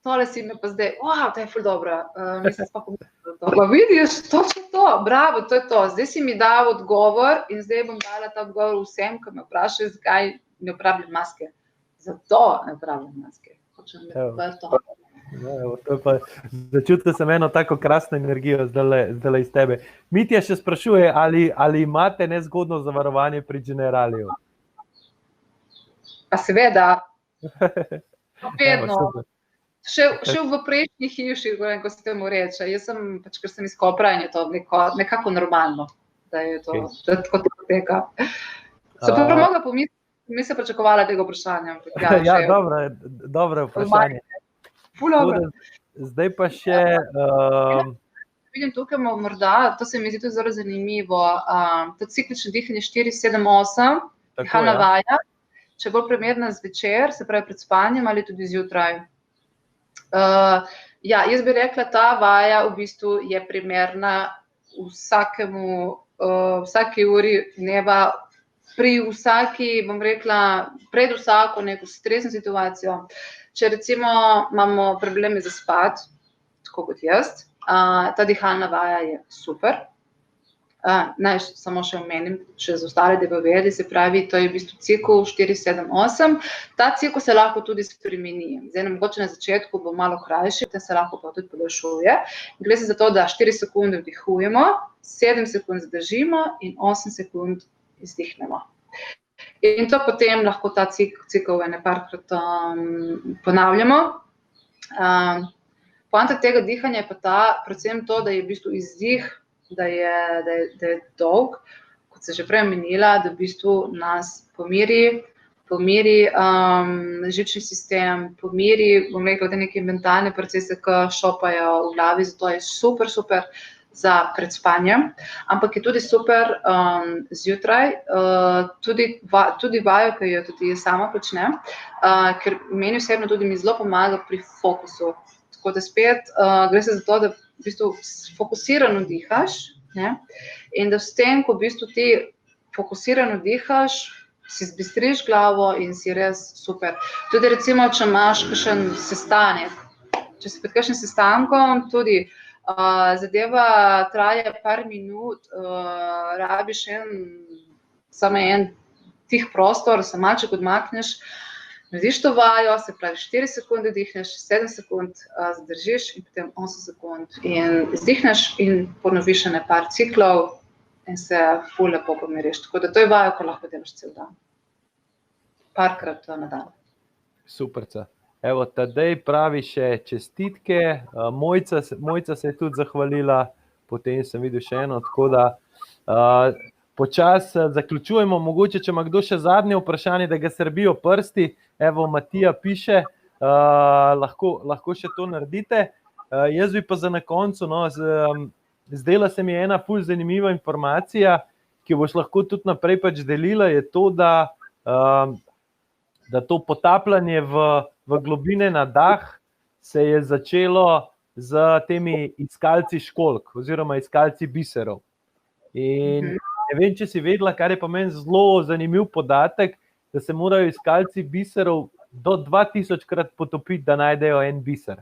Tole si me pa zdaj, to je ful dobro, nisem pa pomislila to. Pa vidiš, točno to, bravo, to je to. Zdaj si mi dal odgovor in zdaj bom dala ta odgovor vsem, ki me vprašajo, zakaj ne uporabljam maske. Zato ne uporabljam maske. To je to. Začutil sem eno tako krasno energijo zdaj iz tebe. Mitja še sprašuje, ali imate nezgodno zavarovanje pri Generaliju? Pa seveda. Vedno. Še v prejšnji hiši, ko se temu reče. Jaz sem, ker sem iz Kopra in je to nekako normalno, da je to tako poteka. Se pa mogla pomisliti, nisem pričakovala tega vprašanja. Ja, dobro vprašanje. Ful dobro. Zdaj pa še, vidim tukaj morda, to se mi zdi tudi zelo zanimivo, to ciklično dihanje 4-7-8, dihalna vaja, če bolj primerna zvečer, se pravi pred spanjem ali tudi zjutraj. Ja, jaz bi rekla, ta vaja v bistvu je primerna vsaki uri dneva, pri vsaki, bom rekla, pred vsako neko stresno situacijo. Če recimo imamo probleme za spat, tako kot jaz, ta dihalna vaja je super. Naj samo še omenim, še za ostale, da bi vedeli, se pravi, to je v bistvu cikel 4-7-8. Ta cikel se lahko tudi spremeni. Zdaj, mogoče na začetku bo malo krajši, potem se lahko pa tudi podaljšuje. Gre se za to, da 4 sekunde vdihujemo, 7 sekund zadržimo in 8 sekund izdihnemo. In to potem lahko ta cikel nekajkrat ponavljamo. Poanta tega dihanja je pa predvsem to, da je v bistvu izdih, da je dolg, kot se že prej omenila, da v bistvu nas pomiri živčni sistem, pomiri, bom rekla, te neke mentalne procese, ki šopajo v glavi, zato je super za pred spanjem, ampak je tudi super zjutraj, tudi vajo, ki jo tudi jaz sama počnem, ker meni osebno tudi mi zelo pomaga pri fokusu. Tako da spet gre se za to, da v bistvu fokusirano dihaš, ne? In da s tem, ko v bistvu ti fokusirano dihaš, si zbistriš glavo in si res super. Tudi recimo, če imaš kakšen sestanek, če si pred kakšnim sestankom, tudi zadeva traja par minut, rabiš samo en tih prostor, se malček odmakneš, narediš to vajo, se pravi 4 sekunde dihneš, 7 sekund zadržiš in potem 8 sekund in izdihneš in ponoviš še par ciklov in se ful lepo pomiriš. Tako da to je vajo, ko lahko delaš cel dan. Parkrat na dan. Superca. Evo, Tadej pravi še čestitke, Mojca se je tudi zahvalila, potem sem videl še eno, tako da počasi zaključujemo, mogoče, če ima kdo še zadnje vprašanje, da ga srbijo prsti. Evo, Matija piše, lahko še to naredite. Jaz bi pa za na koncu, zdela se mi je ena ful zanimiva informacija, ki boš lahko tudi naprej pač delila, je to, da to potapljanje v globine na dah se je začelo z temi iskalci školjk oziroma iskalci biserov. In ne vem, če si vedela, kar je pa meni zelo zanimiv podatek, da se morajo iskalci biserov do 2000-krat potopiti, da najdejo en biser.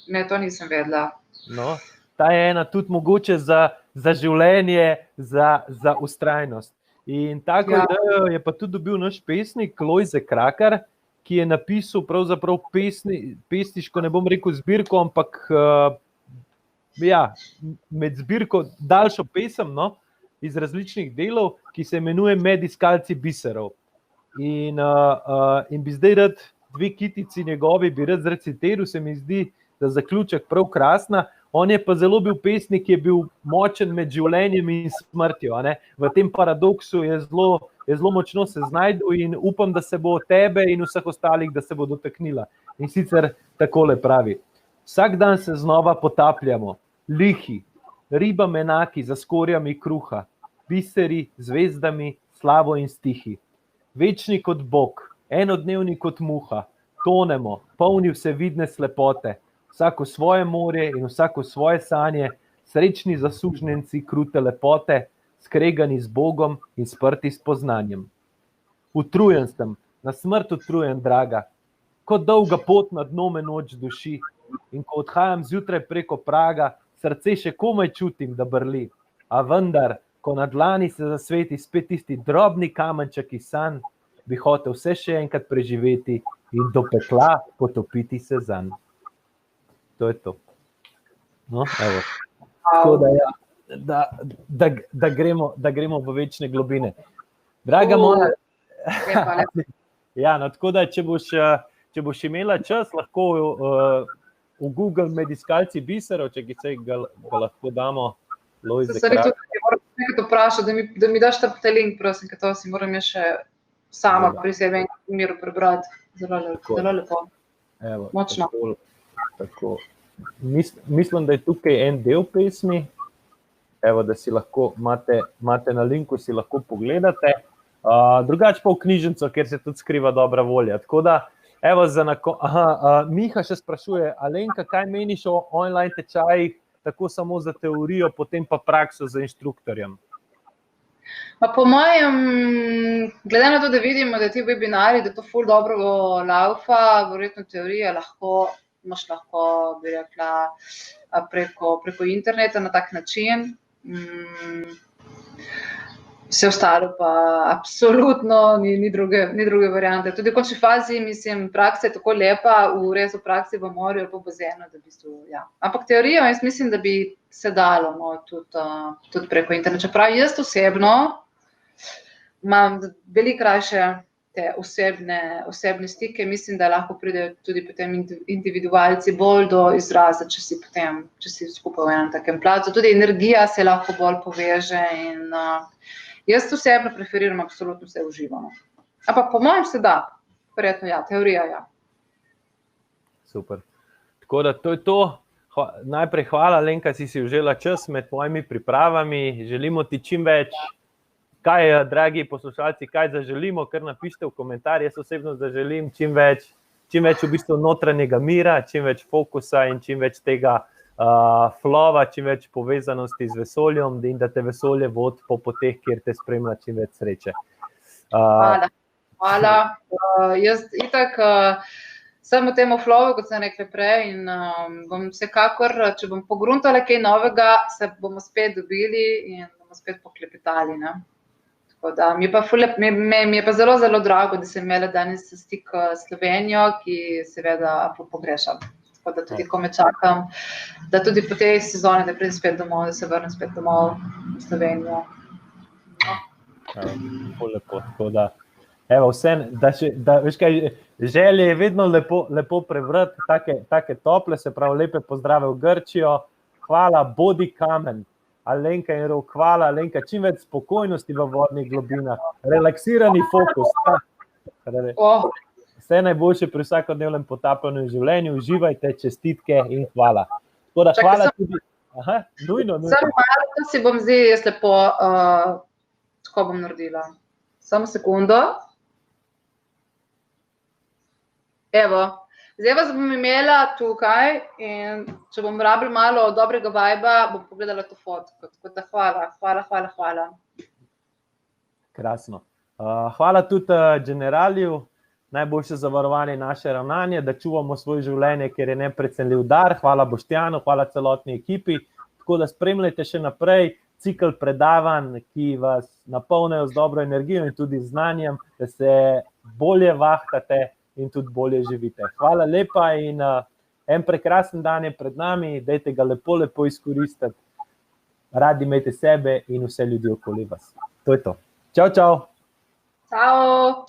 Ne, to nisem vedela. No, ta je ena tudi mogoče za življenje, za vztrajnost. In tako idejo je pa tudi dobil naš pesnik Lojze Krakar, ki je napisal pravzaprav pesniško, ne bom rekel zbirko, ampak med zbirko daljšo pesem, iz različnih delov, ki se imenuje Med iskalci biserov. In bi zdaj rad dve kitici njegovi, bi rad zrecitiral, se mi zdi, da zaključek prav krasna. On je pa zelo bil pesnik, ki je bil močen med življenjem in smrtjo. V tem paradoksu je zelo močno se znajdel in upam, da se bo tebe in vseh ostalih, da se bo dotaknila. In sicer takole pravi. Vsak dan se znova potapljamo, lihi, ribam enaki za skorjami kruha, biseri, zvezdami, slavo in stihi. Večni kot Bog, enodnevni kot muha, tonemo, polni vse vidne slepote, vsako svoje morje in vsako svoje sanje, srečni zasužnjenci krute lepote, skregani z Bogom in sprti s poznanjem. Utrujen sem, na smrt utrujen, draga, kot dolga pot na dno me noč duši, in ko odhajam zjutraj preko praga, srce še komaj čutim, da brli. A vendar, ko na dlani se zasveti spet tisti drobni kamenček iz sanj, bi hotel vse še enkrat preživeti in do pekla potopiti se zanj. To je to. No, evo. Tako da gremo v večne globine. Draga moja, tako da, če boš imela čas, lahko v Google Med iskalci biserov, če ga lahko damo. Se tudi moram nekaj vprašati, da mi daš ta link, prosim, ker to si moram jaz še sama pri sebi v miru prebrati. Zelo lepo. Evo, močno. Tako. Mislim, da je tukaj en del pesmi, evo, da si lahko imate na linku, si lahko pogledate. Drugače pa v knjižnico, kjer se tudi skriva dobra volja. Tako da, evo, Miha še sprašuje, Alenka, kaj meniš o online tečajih, tako samo za teorijo, potem pa prakso za inštruktorjem? Pa po mojem, glede na to, da vidimo, da ti webinari, da to ful dobro laufa, verjetno teorija imaš lahko, bi rekla, preko interneta na tak način. Vse ostalo pa absolutno ni druge variante. Tudi v končni fazi, mislim, praksa je tako lepa, res v praksi v morju ali po bazenu, da v bistvu, ja. Ampak teorijo, jaz mislim, da bi se dalo, no, tudi preko interneta. Čeprav jaz osebno imam veliko krajše te osebne stike, mislim, da lahko pridejo tudi potem individualci bolj do izraza, če si skupaj v enem takem placu. Tudi energija se lahko bolj poveže in jaz osebno preferiram absolutno vse uživamo. Ampak po mojem se da, verjetno ja, teorija ja. Super. Tako da to je to. Najprej hvala, Lenka, si vzela čas med tvojimi pripravami. Želimo ti čim več. Kaj, dragi poslušalci, kaj zaželimo, kar napišite v komentar. Jaz osebno zaželim čim več v bistvu notranjega mira, čim več fokusa in čim več tega flova, čim več povezanosti z vesoljem in da te vesolje vodi po poteh, kjer te spremlja čim več sreče. Hvala. Jaz itak sem v tem flowu, kot sem rekla prej, in bom vsekakor, če bom pogruntala kaj novega, se bomo spet dobili in bomo spet poklepetali, ne? Tako da mi je pa zelo, zelo drago, da sem imela danes stik s Slovenijo, ki seveda pogrešam. Tako da tudi, ko me čakam, da tudi po tej sezoni, da pridem spet domov, da se vrnem spet domov v Slovenijo. Lepo, tako da, evo, vse, veš kaj, želje je vedno lepo prebrati, take tople, se pravi, lepe pozdrave v Grčijo. Hvala, bodi kamen. Alenka in Rok, hvala, Alenka, čim več spokojnosti v vodnih globinah, relaksirani fokus. Vse najboljše pri vsakodnevnem potapljanju v življenju, uživajte, čestitke in hvala. Tako da, hvala tudi. Nujno. Samo malo, to si bom zdaj jaz lepo, tako bom naredila. Samo sekundo. Evo. Zdaj vas bom imela tukaj in če bom rabila malo dobrega vajba, bom pogledala to fotko. Tako da hvala. Krasno. Hvala tudi Generaliju, najboljše zavarovanje naše ravnanje, da čuvamo svoje življenje, ker je neprecenljiv dar. Hvala Boštjanu, hvala celotni ekipi. Tako da spremljajte še naprej cikel predavanj, ki vas napolnijo z dobro energijo in tudi znanjem, da se bolje vahtate in tudi bolje živite. Hvala lepa in en prekrasen dan je pred nami, dajte ga lepo izkoristiti. Radi imejte sebe in vse ljudi okoli vas. To je to. Čau. Ciao.